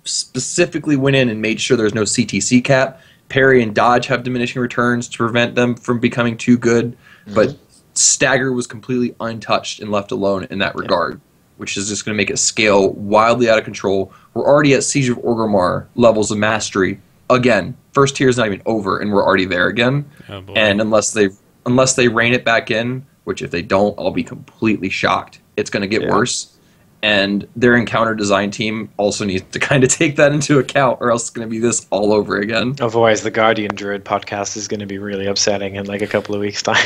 specifically went in and made sure there's no CTC cap. Parry and Dodge have diminishing returns to prevent them from becoming too good. But Stagger was completely untouched and left alone in that regard. which is just going to make it scale wildly out of control. We're already at Siege of Orgrimmar levels of mastery. Again, first tier is not even over, and we're already there again. Oh, boy. And unless they rein it back in, which if they don't, I'll be completely shocked. It's going to get worse. And their encounter design team also needs to kind of take that into account, or else it's going to be this all over again. Otherwise, the Guardian Druid podcast is going to be really upsetting in like a couple of weeks' time.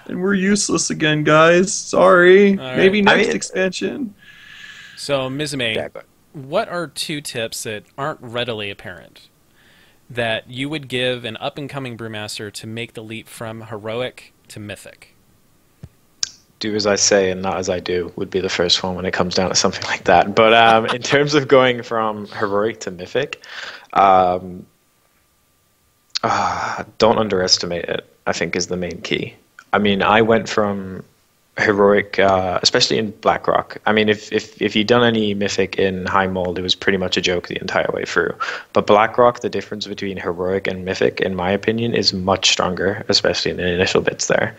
And we're useless again, guys. Sorry. All right. Maybe next expansion. So, Misume, what are 2 tips that aren't readily apparent that you would give an up-and-coming brewmaster to make the leap from heroic to mythic? Do as I say and not as I do would be the first one when it comes down to something like that. But in terms of going from heroic to mythic, don't underestimate it, I think, is the main key. I mean, I went from heroic, especially in Blackrock. I mean, if you'd done any mythic in High Mold, it was pretty much a joke the entire way through. But Blackrock, the difference between heroic and mythic, in my opinion, is much stronger, especially in the initial bits there.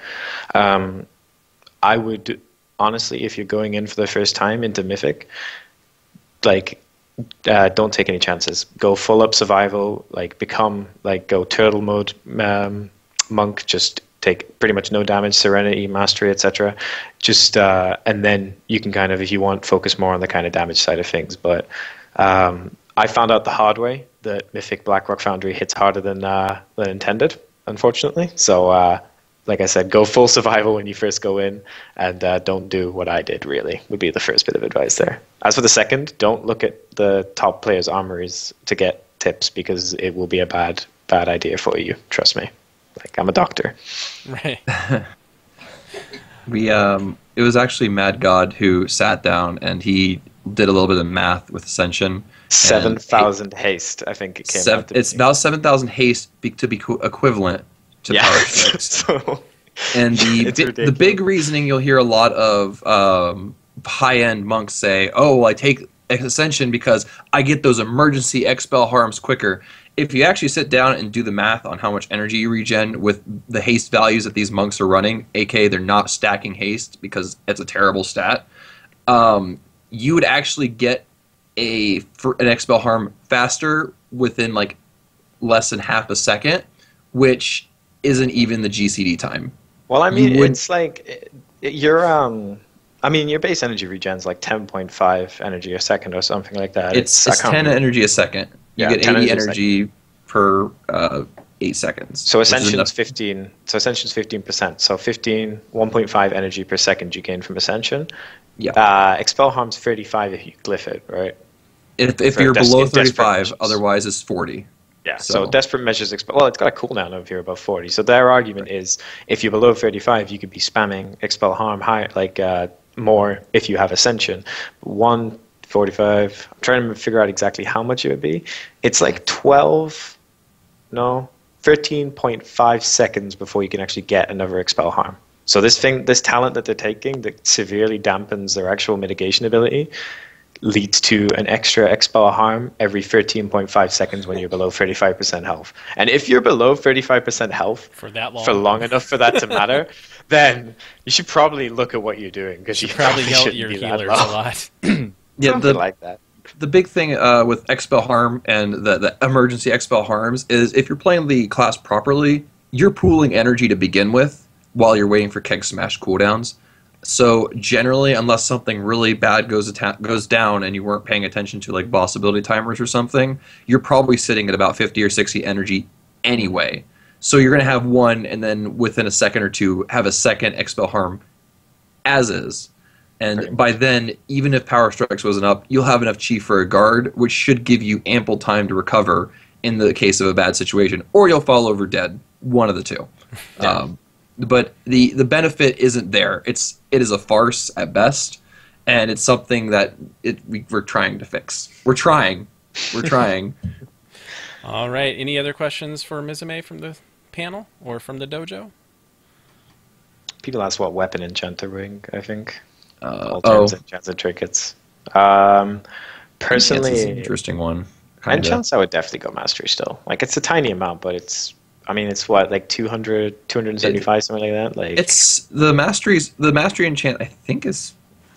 I would, honestly, if you're going in for the first time into mythic, don't take any chances. Go full up survival, go turtle mode monk, just take pretty much no damage, serenity, mastery, etc. And then you can kind of, if you want, focus more on the kind of damage side of things. But I found out the hard way that mythic Blackrock Foundry hits harder than intended, unfortunately. So, like I said, go full survival when you first go in, and don't do what I did, really, would be the first bit of advice there. As for the second, don't look at the top players' armories to get tips, because it will be a bad idea for you, trust me. Like, I'm a doctor. Right. It was actually Mad God who sat down, and he did a little bit of math with Ascension. 7,000 haste, I think it came out to It's about 7,000 haste to be equivalent to power strikes. So, and the big reasoning you'll hear a lot of high-end monks say, oh, well, I take Ascension because I get those emergency expel harms quicker. If you actually sit down and do the math on how much energy you regen with the haste values that these monks are running, aka they're not stacking haste because it's a terrible stat, you would actually get an expel harm faster within like less than half a second, which isn't even the GCD time. Well, I mean, it's like your base energy regen's like 10.5 energy a second or something like that. It's 10 energy a second. You get 80 energy per 8 seconds. So Ascension's 15. So Ascension's 15%. So 1.5 energy per second you gain from Ascension. Yeah. Expel harm's 35 if you glyph it, right? If you're below 35, otherwise it's 40. Yeah, so Desperate Measures, it's got a cooldown of here above 40. So their argument is, if you're below 35, you could be spamming Expel Harm high, more if you have Ascension. 145, I'm trying to figure out exactly how much it would be. It's like 13.5 seconds before you can actually get another Expel Harm. So this talent that they're taking that severely dampens their actual mitigation ability leads to an extra expel harm every 13.5 seconds when you're below 35% health. And if you're below 35% health for that long, for long enough for that to matter, then you should probably look at what you're doing, because you probably yell at your healers a lot. Like that. The big thing with expel harm and the emergency expel harms is if you're playing the class properly, you're pooling energy to begin with while you're waiting for keg smash cooldowns. So generally, unless something really bad goes down and you weren't paying attention to like boss ability timers or something, you're probably sitting at about 50 or 60 energy anyway. So you're going to have one, and then within a second or two, have a second expel harm as is. And by then, even if Power Strikes wasn't up, you'll have enough chi for a guard, which should give you ample time to recover in the case of a bad situation, or you'll fall over dead. One of the two. Yeah. But the benefit isn't there. It is a farce at best, and it's something that we're trying to fix. We're trying. All right. Any other questions for Misume from the panel or from the dojo? People ask what weapon enchant to bring, I think. Enchants and trinkets. Personally, it's an interesting one. Enchants, I would definitely go mastery still. Like, it's a tiny amount, but it's what, like 200, 275, something like that? Like, it's the mastery enchant, I think, is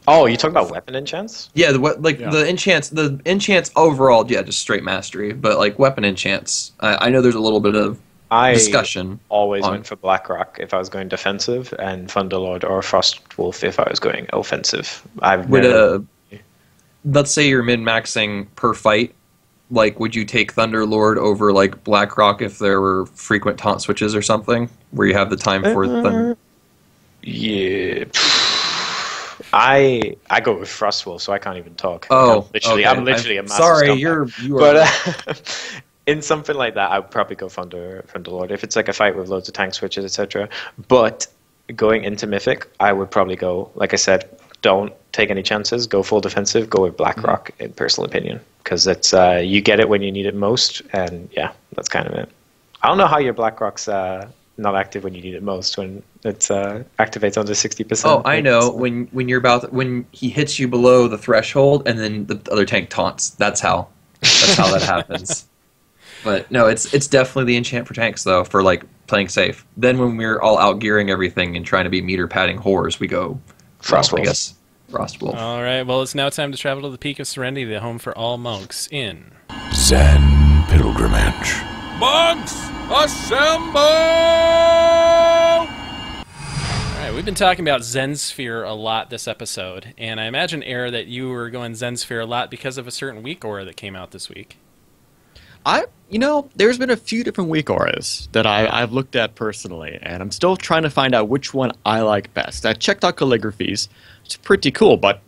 Oh, you talking about weapon enchants? Yeah, the enchants overall, yeah, just straight mastery. But like weapon enchants, I know there's a little bit of discussion. Always went for Blackrock if I was going defensive, and Thunderlord or Frostwolf if I was going offensive. Let's say you're min-maxing per fight. Like, would you take Thunderlord over like Blackrock if there were frequent taunt switches or something, where you have the time for Thunder? Yeah. I go with Frostwolf, so I can't even talk. Oh, I'm literally a massive sorry. scumbag. You are. But in something like that, I would probably go Thunderlord if it's like a fight with loads of tank switches, etc. But going into Mythic, I would probably go, like I said, don't take any chances. Go full defensive. Go with Blackrock, in personal opinion, because it's you get it when you need it most, and yeah, that's kind of it. I don't know how your Blackrock's not active when you need it most, when it activates under 60%. Oh, I know. When when he hits you below the threshold, and then the other tank taunts. That's how that happens. But no, it's definitely the enchant for tanks though, for like playing safe. Then when we're all out gearing everything and trying to be meter padding whores, we go Frostwolf. I guess Frostwolf. All right, well, it's now time to travel to the Peak of Serenity, the home for all monks in Zen Pilgrimage. Monks, assemble! All right, we've been talking about Zen Sphere a lot this episode, and I imagine, Air, that you were going Zen Sphere a lot because of a certain weak aura that came out this week. There's been a few different weak auras that I've looked at personally, and I'm still trying to find out which one I like best. I checked out calligraphies. It's pretty cool, but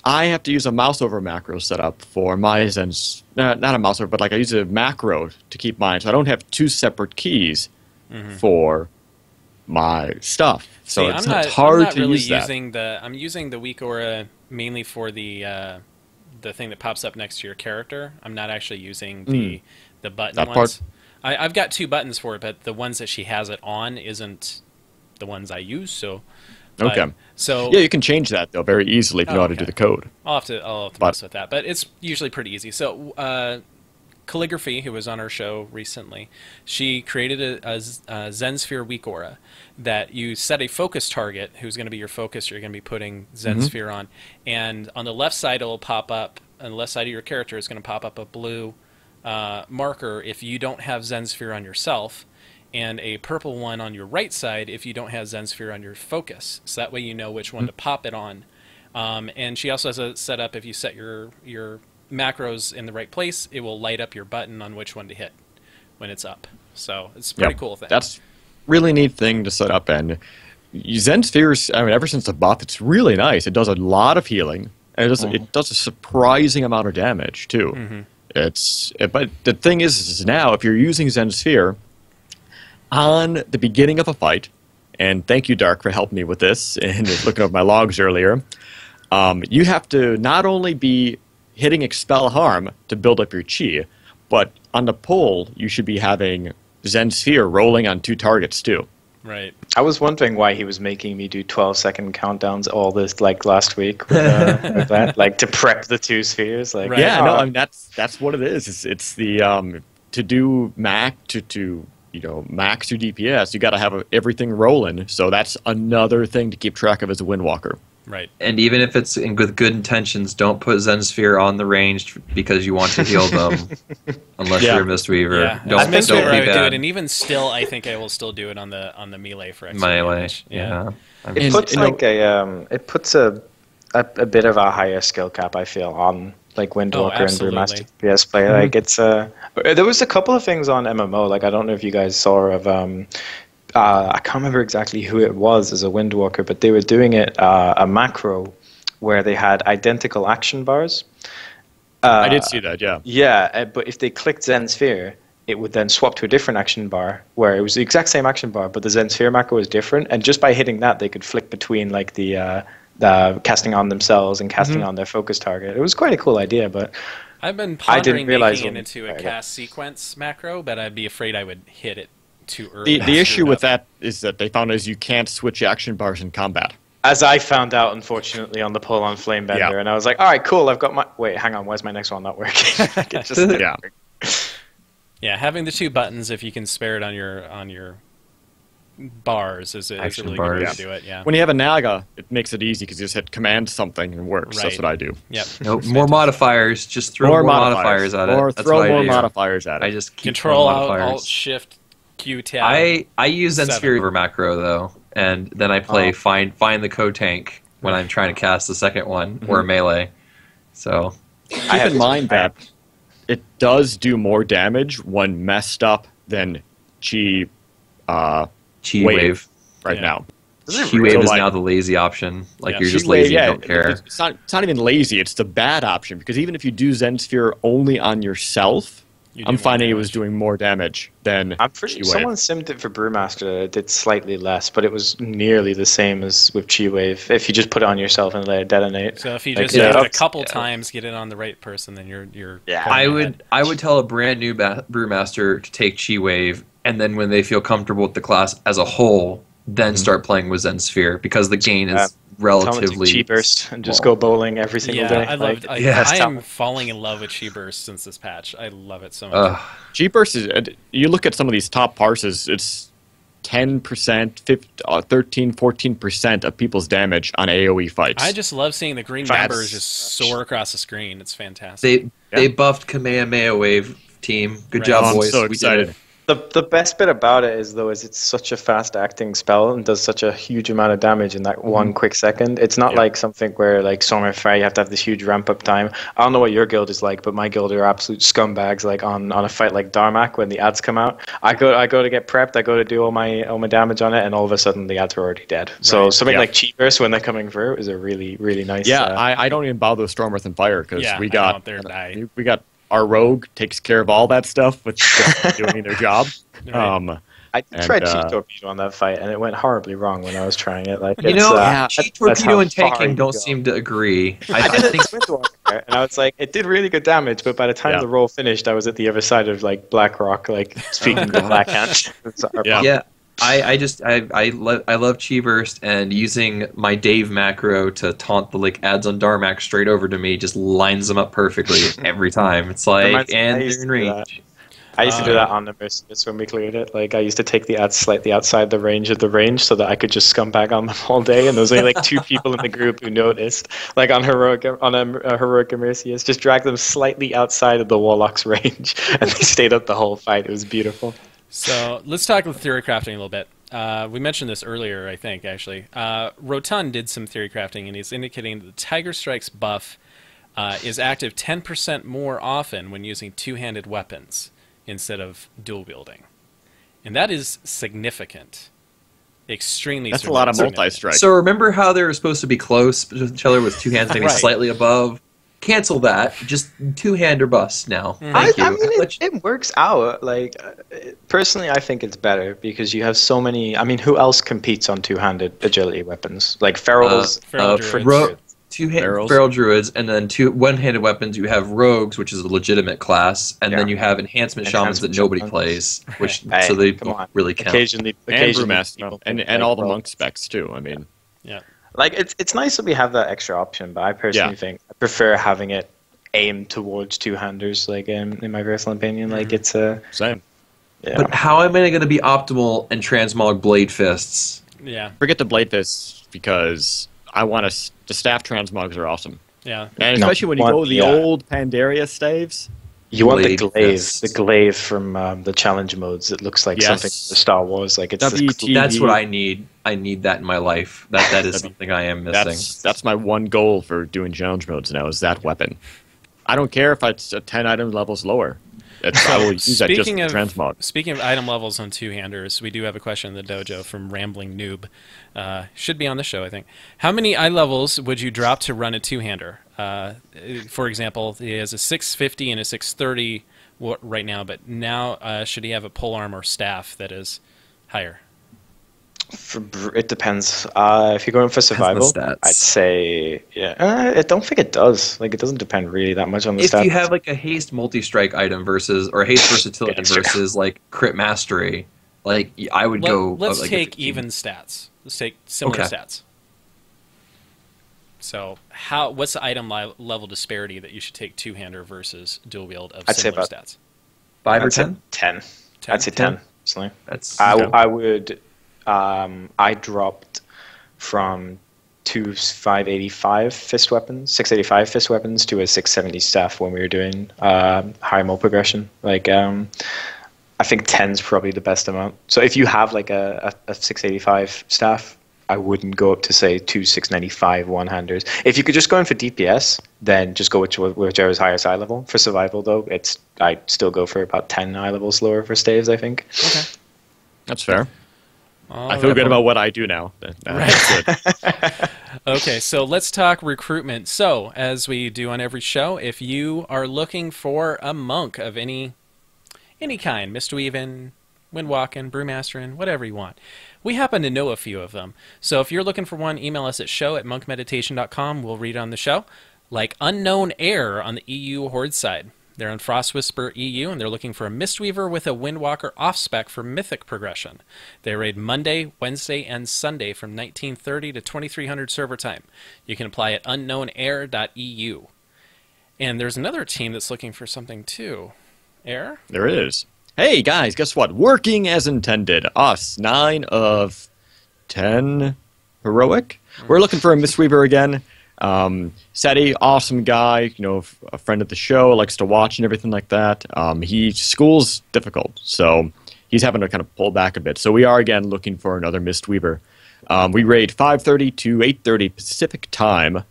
I have to use a mouse over macro setup for my Zen. Not a mouse over, but like I use a macro to keep mine, so I don't have two separate keys for my stuff. So it's hard to use that. I'm using the weak aura mainly for the thing that pops up next to your character. I'm not actually using the button that ones. Part? I've got two buttons for it, but the ones that she has it on isn't the ones I use. So okay. So yeah, you can change that though very easily if you know how to do the code. I'll have to mess with that, but it's usually pretty easy. So Calligraphy, who was on our show recently, she created a Zen Sphere weak aura that you set a focus target, who's going to be your focus, you're going to be putting Zen Sphere on, and on the left side it'll pop up, on the left side of your character is going to pop up a blue marker if you don't have Zen Sphere on yourself, and a purple one on your right side if you don't have Zen Sphere on your focus. So that way you know which one to pop it on. And she also has a setup, if you set your macros in the right place, it will light up your button on which one to hit when it's up. So it's a pretty cool thing. That's really neat thing to set up. And Zen Spheres, I mean, ever since the buff, it's really nice. It does a lot of healing, and it does a surprising amount of damage too. But the thing is now, if you're using Zen Sphere on the beginning of a fight, and thank you, Dark, for helping me with this and looking over my logs earlier, you have to not only be hitting Expel Harm to build up your chi, but on the pull, you should be having Zen Sphere rolling on two targets too. Right. I was wondering why he was making me do 12-second countdowns all this like last week with that, like to prep the two spheres. Like, right. Yeah, no, I mean that's what it is. It's the to do max to max your DPS, you got to have everything rolling. So that's another thing to keep track of as a Windwalker. Right. And even if it's with good intentions, don't put Zen Sphere on the ranged because you want to heal them. Unless you're a Mistweaver. Yeah. Don't As Mistweaver, I would do bad. it, and even still, I think I will still do it on the melee for extra Melee. damage. Yeah. It puts it puts a bit of a higher skill cap, I feel, on like Windwalker and Brewmaster PS player. Like it's there was a couple of things on MMO. Like I don't know if you guys saw of I can't remember exactly who it was as a Windwalker, but they were doing it a macro where they had identical action bars. I did see that, yeah. Yeah, but if they clicked Zen Sphere, it would then swap to a different action bar where it was the exact same action bar, but the Zen Sphere macro was different. And just by hitting that, they could flick between like the casting on themselves and casting on their focus target. It was quite a cool idea, but I've been pondering making it when- into a cast sequence macro, but I'd be afraid I would hit it too early. The issue with that is that they found is you can't switch action bars in combat. As I found out, unfortunately, on the pull on Flamebender, and I was like, all right, cool, I've got my... Wait, hang on, where's my next one not working? It just Yeah, having the two buttons, if you can spare it on your bars is a Action really good way bars. to do it. Yeah. When you have a Naga, it makes it easy because you just hit command something and it works. Right. That's what I do. Yep. Nope, more modifiers. Just throw more modifiers at it. Or That's throw what more I do. modifiers at it. I just keep Control throwing Alt modifiers. Shift Q tab. I use Zen 7. Sphere over macro though, and then I play find the code tank when I'm trying to cast the second one or melee. So Keep in mind that it does do more damage when messed up than Chi Wave. right Yeah. now. Chi Wave is like- now the lazy option. Like Yeah. you're just Chi Wave, lazy and don't care. It's not even lazy. It's the bad option because even if you do Zen Sphere only on yourself, You do I'm more finding it damage. was doing more damage than I'm pretty Chi Wave. someone simmed it for Brewmaster. It did slightly less, but it was nearly the same as with Chi Wave. If you just put it on yourself and let it detonate. So if you Like, just yeah. do it a couple times, get it on the right person, then you're Yeah. pulling I ahead. would tell a brand new Brewmaster to take Chi Wave, and then when they feel comfortable with the class as a whole, then start playing with Zen Sphere because the gain is relatively Chi Burst and just small. go bowling every single Yeah, day. I loved. Like, yes. I am falling in love with Chi Burst since this patch. I love it so much. G Burst is. You look at some of these top parses. It's 10%, 13, 14% of people's damage on AOE fights. I just love seeing the green Fast. numbers just soar across the screen. It's fantastic. They buffed Kamehameha Wave team. Good Right. job, I'm boys. so We did excited. it. The best bit about it is it's such a fast acting spell and does such a huge amount of damage in that one quick second. It's not like something where like Storm of Fire you have to have this huge ramp up time. I don't know what your guild is like, but my guild are absolute scumbags. Like on a fight like Darmak when the ads come out, I go to get prepped, I go to do all my damage on it, and all of a sudden the ads are already dead. So Right. something Yeah. like Chi Burst when they're coming through is a really really nice. Yeah, I don't even bother with Storm Earth and Fire because Yeah, we I got don't dare die. we got our rogue takes care of all that stuff with just doing their job. Right. I And, tried Chi Torpedo on that fight, and it went horribly wrong when I was trying it. Like it's, yeah, Chi that's Torpedo how and far tanking you don't go. seem to agree. I did it with Windwalker, and I was like, it did really good damage, but by the time Yeah. the roll finished, I was at the other side of like BlackRock, like speaking the Black Hand. Yeah. Yeah, I love Chi Burst, and using my Dave macro to taunt the ads on Darmak straight over to me just lines them up perfectly every time. It's like, Reminds me- I and used they're in to do that. range. I used to do that on the Mercedes when we cleared it. Like I used to take the ads slightly outside the range of the range so that I could just scumbag on them all day. And there was only like 2 people in the group who noticed. Like on a heroic Mercedes, just drag them slightly outside of the Warlock's range, and they stayed up the whole fight. It was beautiful. So let's talk with theory crafting a little bit. We mentioned this earlier, I think, actually. Rotund did some theory crafting, and he's indicating that the Tiger Strike's buff is active 10% more often when using two-handed weapons instead of dual wielding. And that is significant. Extremely that's a lot of significant. multi-strike. So remember how they were supposed to be close to each other with two hands maybe Right. slightly above? Cancel that. Just two-hander bust now. Mm-hmm. Thank you. I mean, it works out. Like, personally, I think it's better because you have so many. I mean, who else competes on two-handed agility weapons? Like ferals, Feral druids. Barrels. Feral druids, and then two one-handed weapons. You have rogues, which is a legitimate class, and then Yeah. you have enhancement shamans that Enhancement nobody shamans. plays, which Hey, so they come don't on. really count. Occasionally, and people Brewmaster, and think, all the well, monk specs too. I mean, Yeah. Like it's nice that we have that extra option, but I personally think I prefer having it aimed towards two-handers. Like in my personal opinion, like it's a same. yeah. But how am I going to be optimal and transmog blade fists? Yeah. Forget the blade fists because I want to. The staff transmogs are awesome, Yeah. and No, especially when you one- go with the yeah. old Pandaria staves. You want the Blade glaive, fists. the glaive from the challenge modes. It looks like Yes. something from Star Wars. Like it's WT. That's what I need. I need that in my life. That is something I am missing. That's my one goal for doing challenge modes now is that weapon. I don't care if it's 10 item levels lower. I will use that just for transmog. Speaking of item levels on two-handers, we do have a question in the dojo from Rambling Noob. Should be on the show, I think. How many eye levels would you drop to run a two-hander? For example, he has a 650 and a 630 right now, but now should he have a polearm or staff that is higher? It depends. If you're going for survival, stats. I'd say yeah. I don't think it does. Like it doesn't depend really that much on the If stats. you have like a haste multi-strike item versus or haste versatility Yeah, sure. versus like crit mastery, like I would go. Let's like, take 15. even stats. Let's take similar Okay. stats. So, what's the item level disparity that you should take two-hander versus dual wield of I'd say similar about- stats? 5 or I'd say 10. 10. 10? I'd say 10. Personally. That's I would I dropped from 585 fist weapons, 685 fist weapons to a 670 staff when we were doing high mole progression. Like, I think 10's probably the best amount. So if you have like a 685 staff, I wouldn't go up to say 695 one-handers. If you could just go in for DPS, then just go whichever's highest eye level. For survival though, I'd still go for about 10 eye levels lower for staves, I think. Okay. That's fair. I feel good about what I do now. That's good. Okay, so let's talk recruitment. So, as we do on every show, if you are looking for a monk of any kind, Mistweaving, Windwalking, Brewmastering, whatever you want, we happen to know a few of them. So if you're looking for one, email us at show@monkmeditation.com. We'll read it on the show. Like Unknown Air on the EU Horde side. They're on Frostwhisper EU, and they're looking for a Mistweaver with a Windwalker off-spec for Mythic progression. They raid Monday, Wednesday, and Sunday from 1930 to 2300 server time. You can apply at unknownair.eu. And there's another team that's looking for something too. Air? There is. Hey, guys, guess what? Working as intended. Us, 9 of 10 heroic. We're looking for a Mistweaver again. Seti, awesome guy, a friend of the show, likes to watch and everything like that. School's difficult, so he's having to kind of pull back a bit. So we are, again, looking for another Mistweaver. We raid 5:30 to 8:30 Pacific time,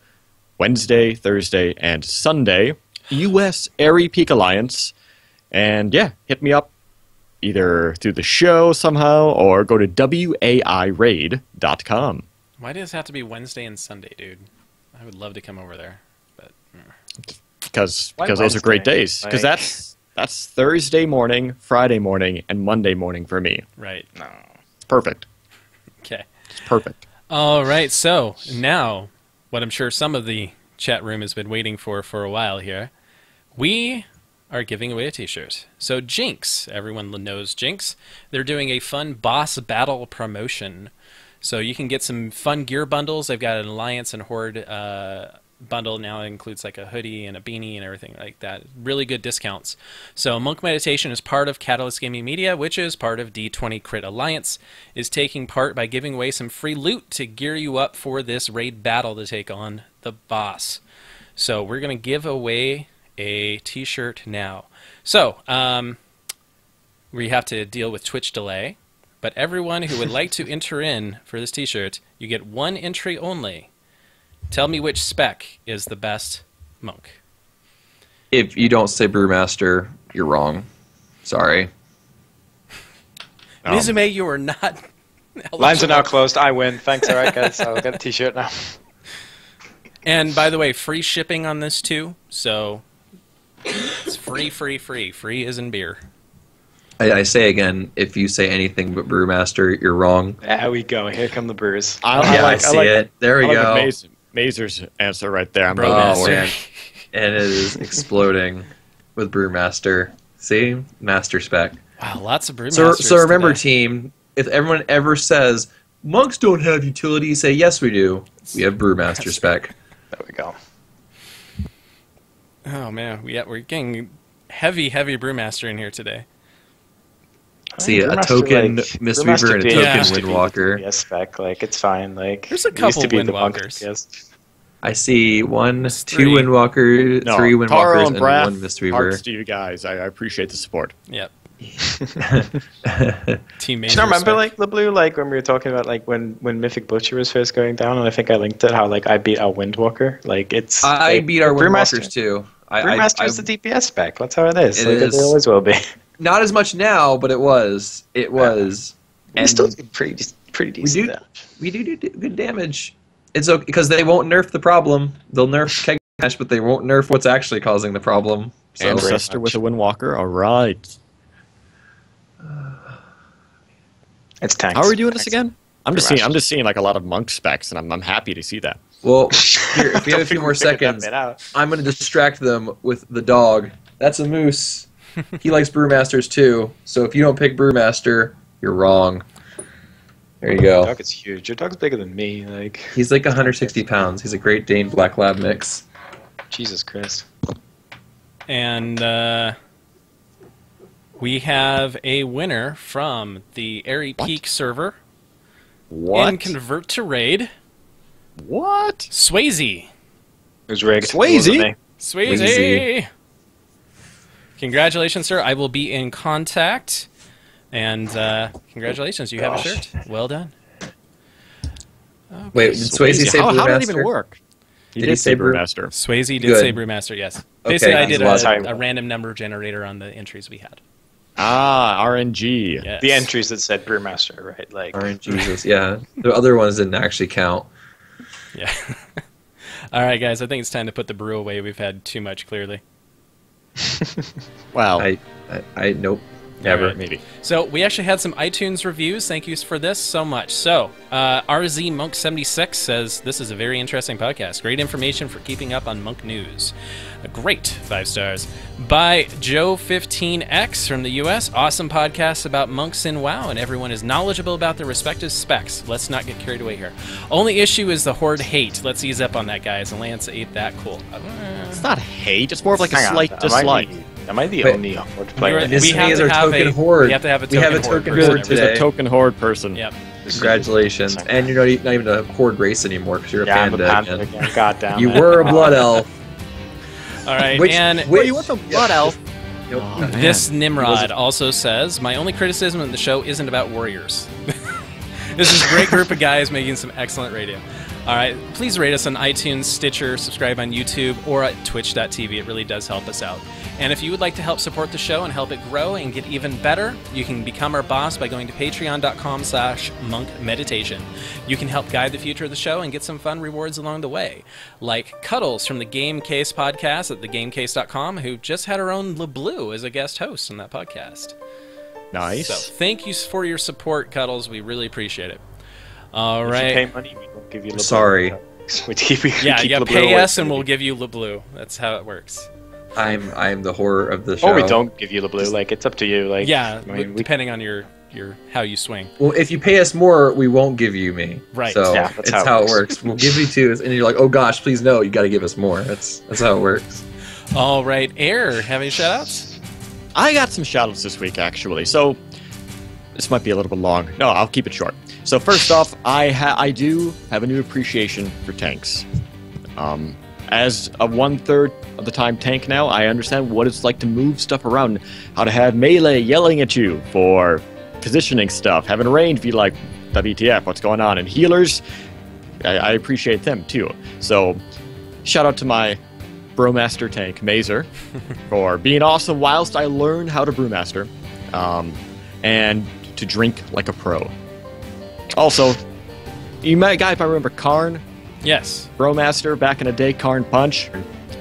Wednesday, Thursday, and Sunday. U.S. Airy Peak Alliance. And, yeah, hit me up either through the show somehow or go to wairaid.com. Why does it have to be Wednesday and Sunday, dude? I would love to come over there, but because those are great days. Because that's Thursday morning, Friday morning, and Monday morning for me. Right. No. It's perfect. Okay. It's perfect. All right. So now, what I'm sure some of the chat room has been waiting for a while here, we are giving away a t-shirt. So Jinx, everyone knows Jinx. They're doing a fun boss battle promotion. So you can get some fun gear bundles. They've got an Alliance and Horde bundle now. It includes like a hoodie and a beanie and everything like that. Really good discounts. So Monk Meditation is part of Catalyst Gaming Media, which is part of D20 Crit Alliance, is taking part by giving away some free loot to gear you up for this raid battle to take on the boss. So we're going to give away a t-shirt now. So we have to deal with Twitch delay, but everyone who would like to enter in for this t-shirt, you get one entry only. Tell me which spec is the best monk. If you don't say Brewmaster, you're wrong. Sorry. Misume, you are not Lines are now closed. I win. Thanks. All right, guys. I'll get a t-shirt now. And by the way, free shipping on this too, so it's free. Free as in beer. I say again, if you say anything but Brewmaster, you're wrong. There we go. Here come the brewers. I see it. There we go. Mazer's answer right there. Man. And it is exploding with Brewmaster. See? Master spec. Wow, lots of Brewmasters. So remember, team, if everyone ever says, monks don't have utility, say, yes, we do. We have Brewmaster spec. There we go. Oh, man. We're getting heavy Brewmaster in here today. See, a token Mistweaver and a token Windwalker. Yes, spec. Like, it's fine. Like, there's a couple Windwalkers. Yes. I see 2 Windwalker, 3 Windwalkers, and 1 Mistweaver. Hearts to you guys. I appreciate the support. Yep. Do Team you remember, like, the blue, like, when we were talking about, like, when Mythic Butcher was first going down, and I think I linked it, how, like, I beat our Windwalker? Like, it's... I beat our Windwalkers, too. Brewmaster's the DPS spec. That's how it is. It always will be. Not as much now, but it was. It was. Yeah. And still pretty decent damage. We do good damage. It's okay, because they won't nerf the problem. They'll nerf Keg Dash, but they won't nerf what's actually causing the problem. So. Ancestor with a Windwalker. All right. It's tanks. How are we doing this again? I'm just seeing like a lot of monk specs, and I'm happy to see that. Well, here, if we have a few more seconds, I'm going to distract them with the dog. That's a moose. He likes Brewmasters too. So if you don't pick Brewmaster, you're wrong. There you go. Your dog is huge. Your dog's bigger than me. Like he's like 160 pounds. He's a Great Dane Black Lab mix. Jesus Christ. And we have a winner from the Airy Peak server. What? And convert to raid. What? Swayze. Who's rigged? Swayze? Swayze. Congratulations, sir. I will be in contact. And congratulations, you have a shirt. Well done. Okay. Wait, did Swayze say Brewmaster? How did it even work? He Did did he say say Brew- Brewmaster. Swayze did Good. say Brewmaster, yes. Okay, Basically, I did that's a random number generator on the entries we had. Ah, RNG. Yes. The entries that said Brewmaster, right? Like, RNGs, yeah. The other ones didn't actually count. Yeah. All right, guys, I think it's time to put the brew away. We've had too much, clearly. Well, I nope. Never. Right. maybe. So we actually had some iTunes reviews. Thank you for this so much. So RZ Monk 76 says this is a very interesting podcast. Great information for keeping up on Monk news. Great, 5 stars. By Joe15X from the US. Awesome podcast about monks in WoW, and everyone is knowledgeable about their respective specs. Let's not get carried away here. Only issue is the horde hate. Let's ease up on that, guys. And Lance ain't that cool. It's not hate. It's more of like a hang on, slight dislike. Am I the Wait. only horde player? This We have is to our have token a horde. We have to have a We have a token token person horde every He's today. a token horde person. Yep. Congratulations. And you're not even a horde race anymore because you're a Yeah, I'm a panda panther again. again. God damn You it. were a blood elf. All right, Which- and which- you want some blood elf? Nope. this Nimrod also says, my only criticism of the show isn't about warriors. This is a great group of guys making some excellent radio. All right, please rate us on iTunes, Stitcher, subscribe on YouTube, or at twitch.tv. It really does help us out. And if you would like to help support the show and help it grow and get even better, you can become our boss by going to patreon.com/monkmeditation. You can help guide the future of the show and get some fun rewards along the way. Like Cuddles from the Game Case podcast at thegamecase.com, who just had her own LeBlue as a guest host on that podcast. Nice. So thank you for your support, Cuddles. We really appreciate it. All If right. you pay money, we don't give you LeBlue. Sorry. We keep Yeah, keep you LeBlue pay away us from and you. we'll give you LeBlue. That's how it works. I'm the horror of the show. Or we don't give you LeBlue. Like, it's up to you. Like, Yeah, I mean, we depending on your how you swing. Well, if you pay us more, we won't give you me. Right. So Yeah, that's it's how it works. We'll give you two, and you're like, oh gosh, please no, you got to give us more. That's how it works. All right, Air, have any shout-outs? I got some shoutouts this week, actually. So this might be a little bit long. No, I'll keep it short. So first off, I do have a new appreciation for tanks. As a 1/3 of the time tank now, I understand what it's like to move stuff around, how to have melee yelling at you for positioning stuff, having range be like, WTF, what's going on? And healers, I appreciate them too. So shout out to my Brewmaster tank, Mazer, for being awesome whilst I learn how to Brewmaster, and to drink like a pro. Also, guys might remember Karn, Yes. Brewmaster, back in the day, Karn Punch.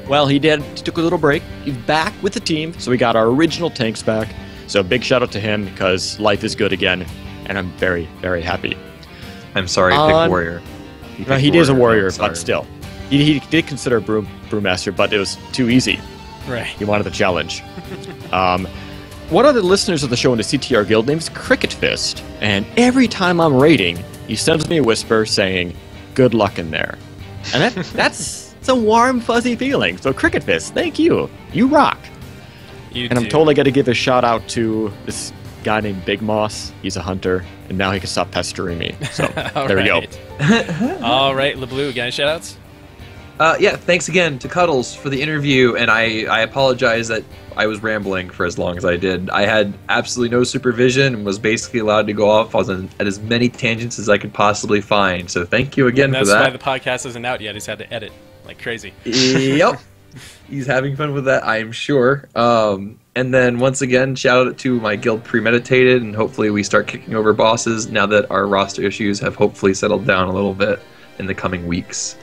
Well, he took a little break. He's back with the team, so we got our original tanks back. So big shout out to him, because life is good again, and I'm very, very happy. I'm sorry, pick warrior. No, he is a warrior, Sorry. but still. He did consider Brewmaster, but it was too easy. Right. He wanted the challenge. One of the listeners of the show in the CTR guild named Cricket Fist, and every time I'm raiding, he sends me a whisper saying, "Good luck in there," and that's it's a warm, fuzzy feeling. So Cricket Fist, thank you. You rock. You And I'm do. totally gonna give a shout out to this guy named Big Moss. He's a hunter, and now he can stop pestering me. So All there we go. right. All right, LeBlue, got any shout-outs? Yeah, thanks again to Cuddles for the interview, and I apologize that I was rambling for as long as I did. I had absolutely no supervision and was basically allowed to go off at as many tangents as I could possibly find. So thank you again And for that's why that. the podcast isn't out yet. He's had to edit like crazy. Yep. He's having fun with that, I am sure. And then once again, shout out to my guild Premeditated, and hopefully we start kicking over bosses now that our roster issues have hopefully settled down a little bit in the coming weeks.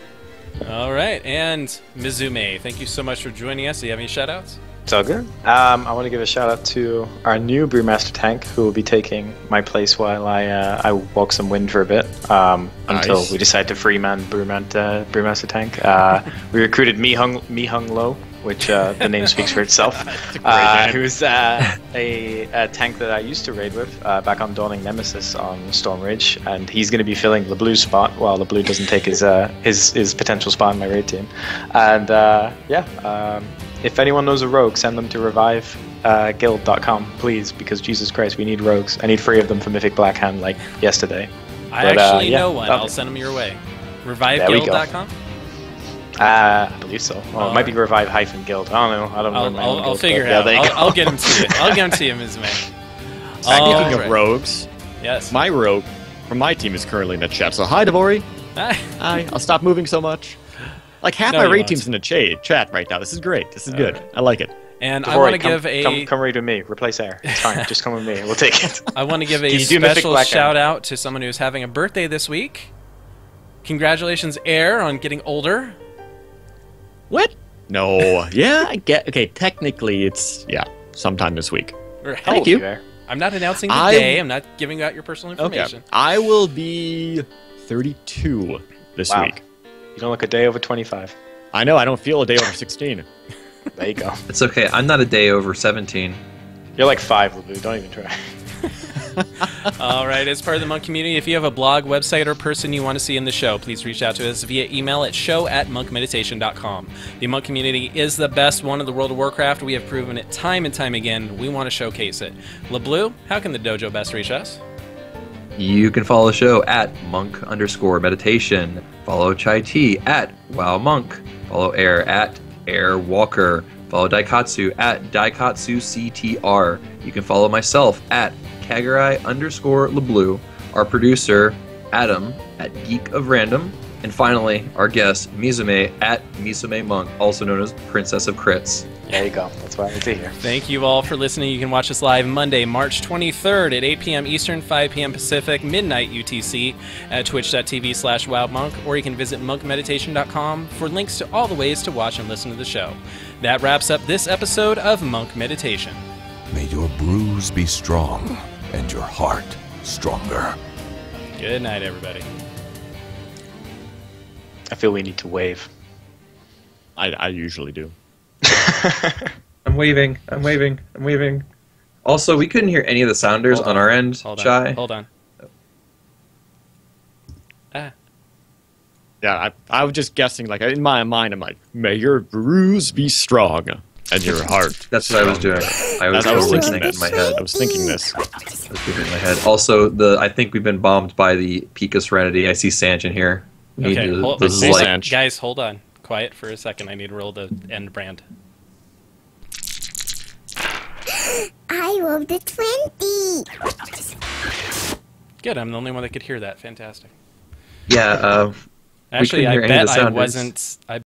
All right, and Misume, thank you so much for joining us. Do you have any shout-outs? It's all good. I want to give a shout out to our new Brewmaster tank, who will be taking my place while I walk some wind for a bit, until Nice. we decide to freeman Brewmaster tank. We recruited Mi Hung Lo, which the name speaks for itself. Who's a tank that I used to raid with back on Dawning Nemesis on Storm Ridge, and he's going to be filling LeBlue's spot while LeBlue doesn't take his potential spot in my raid team. And if anyone knows a rogue, send them to reviveguild.com, please, because Jesus Christ, we need rogues. I need 3 of them for Mythic Blackhand, like yesterday. I But, actually yeah, know one. okay. I'll send them your way. There we ReviveGuild.com? I believe so. Oh, it might be Revive-Guild. I don't know. I don't remember. I'll figure it Yeah, out. there you go. I'll get them to you. I'll get them to you, Misume. Speaking of Alright. rogues, Yes. my rogue from my team is currently in the chat. So hi, Devori. Ah, Hi. I'll stop moving so much. Like half No, my you raid won't. team's in the chat right now. This is great. This is good. Alright. I like it. and I Devori, want to give a come raid with me. Replace Air. It's fine. Just come with me. We'll take it. I want to give a Can you do Mythic special Black shout out to someone who's having a birthday this week. Congratulations, Air, on getting older. What? No. Yeah, I get. Okay, technically it's sometime this week. Or How heck, old are you, Air? I'm not announcing the I- day. I'm not giving out your personal Okay. information. I will be 32 this Wow. week. You don't look a day over 25. I know. I don't feel a day over 16. There you go. It's okay. I'm not a day over 17. You're like 5, Labu. Don't even try. All right, as part of the Monk community, if you have a blog, website, or person you want to see in the show, please reach out to us via email at show@monkmeditation.com. The Monk community is the best one in the world of Warcraft. We have proven it time and time again. We want to showcase it. LeBlue, how can the dojo best reach us? You can follow the show at monk_meditation. Follow Chai Tea at WowMonk. Follow Air at AirWalker. Follow Daikatsu at DaikatsuCTR. You can follow myself at Kagarai_LeBlue. Our producer, Adam, at Geek of Random. And finally, our guest, Misume at Misume Monk, also known as Princess of Crits. There you go. That's why I need to hear. Thank you all for listening. You can watch us live Monday, March 23rd at 8 p.m. Eastern, 5 p.m. Pacific, midnight UTC at twitch.tv/wowmonk, or you can visit monkmeditation.com for links to all the ways to watch and listen to the show. That wraps up this episode of Monk Meditation. May your brews be strong and your heart stronger. Good night, everybody. I feel we need to wave. I usually do. I'm waving. Also, we couldn't hear any of the sounders Hold on our end, Hold on. Chai. Hold on. Ah. Yeah, I was just guessing. Like in my mind, I'm like, may your brews be strong and your heart. That's what I was doing. I was I was totally thinking thinking this. in my head. I was thinking this. I was thinking in my head. Also, I think we've been bombed by the Pika Serenity. I see Sanch in here. We need Okay, to- this is Hey, like Sanch. Guys, hold on. Quiet for a second. I need to roll the end brand. I rolled a 20. Good. I'm the only one that could hear that. Fantastic. yeah. Actually, couldn't I hear any of bet the I sounders. wasn't. I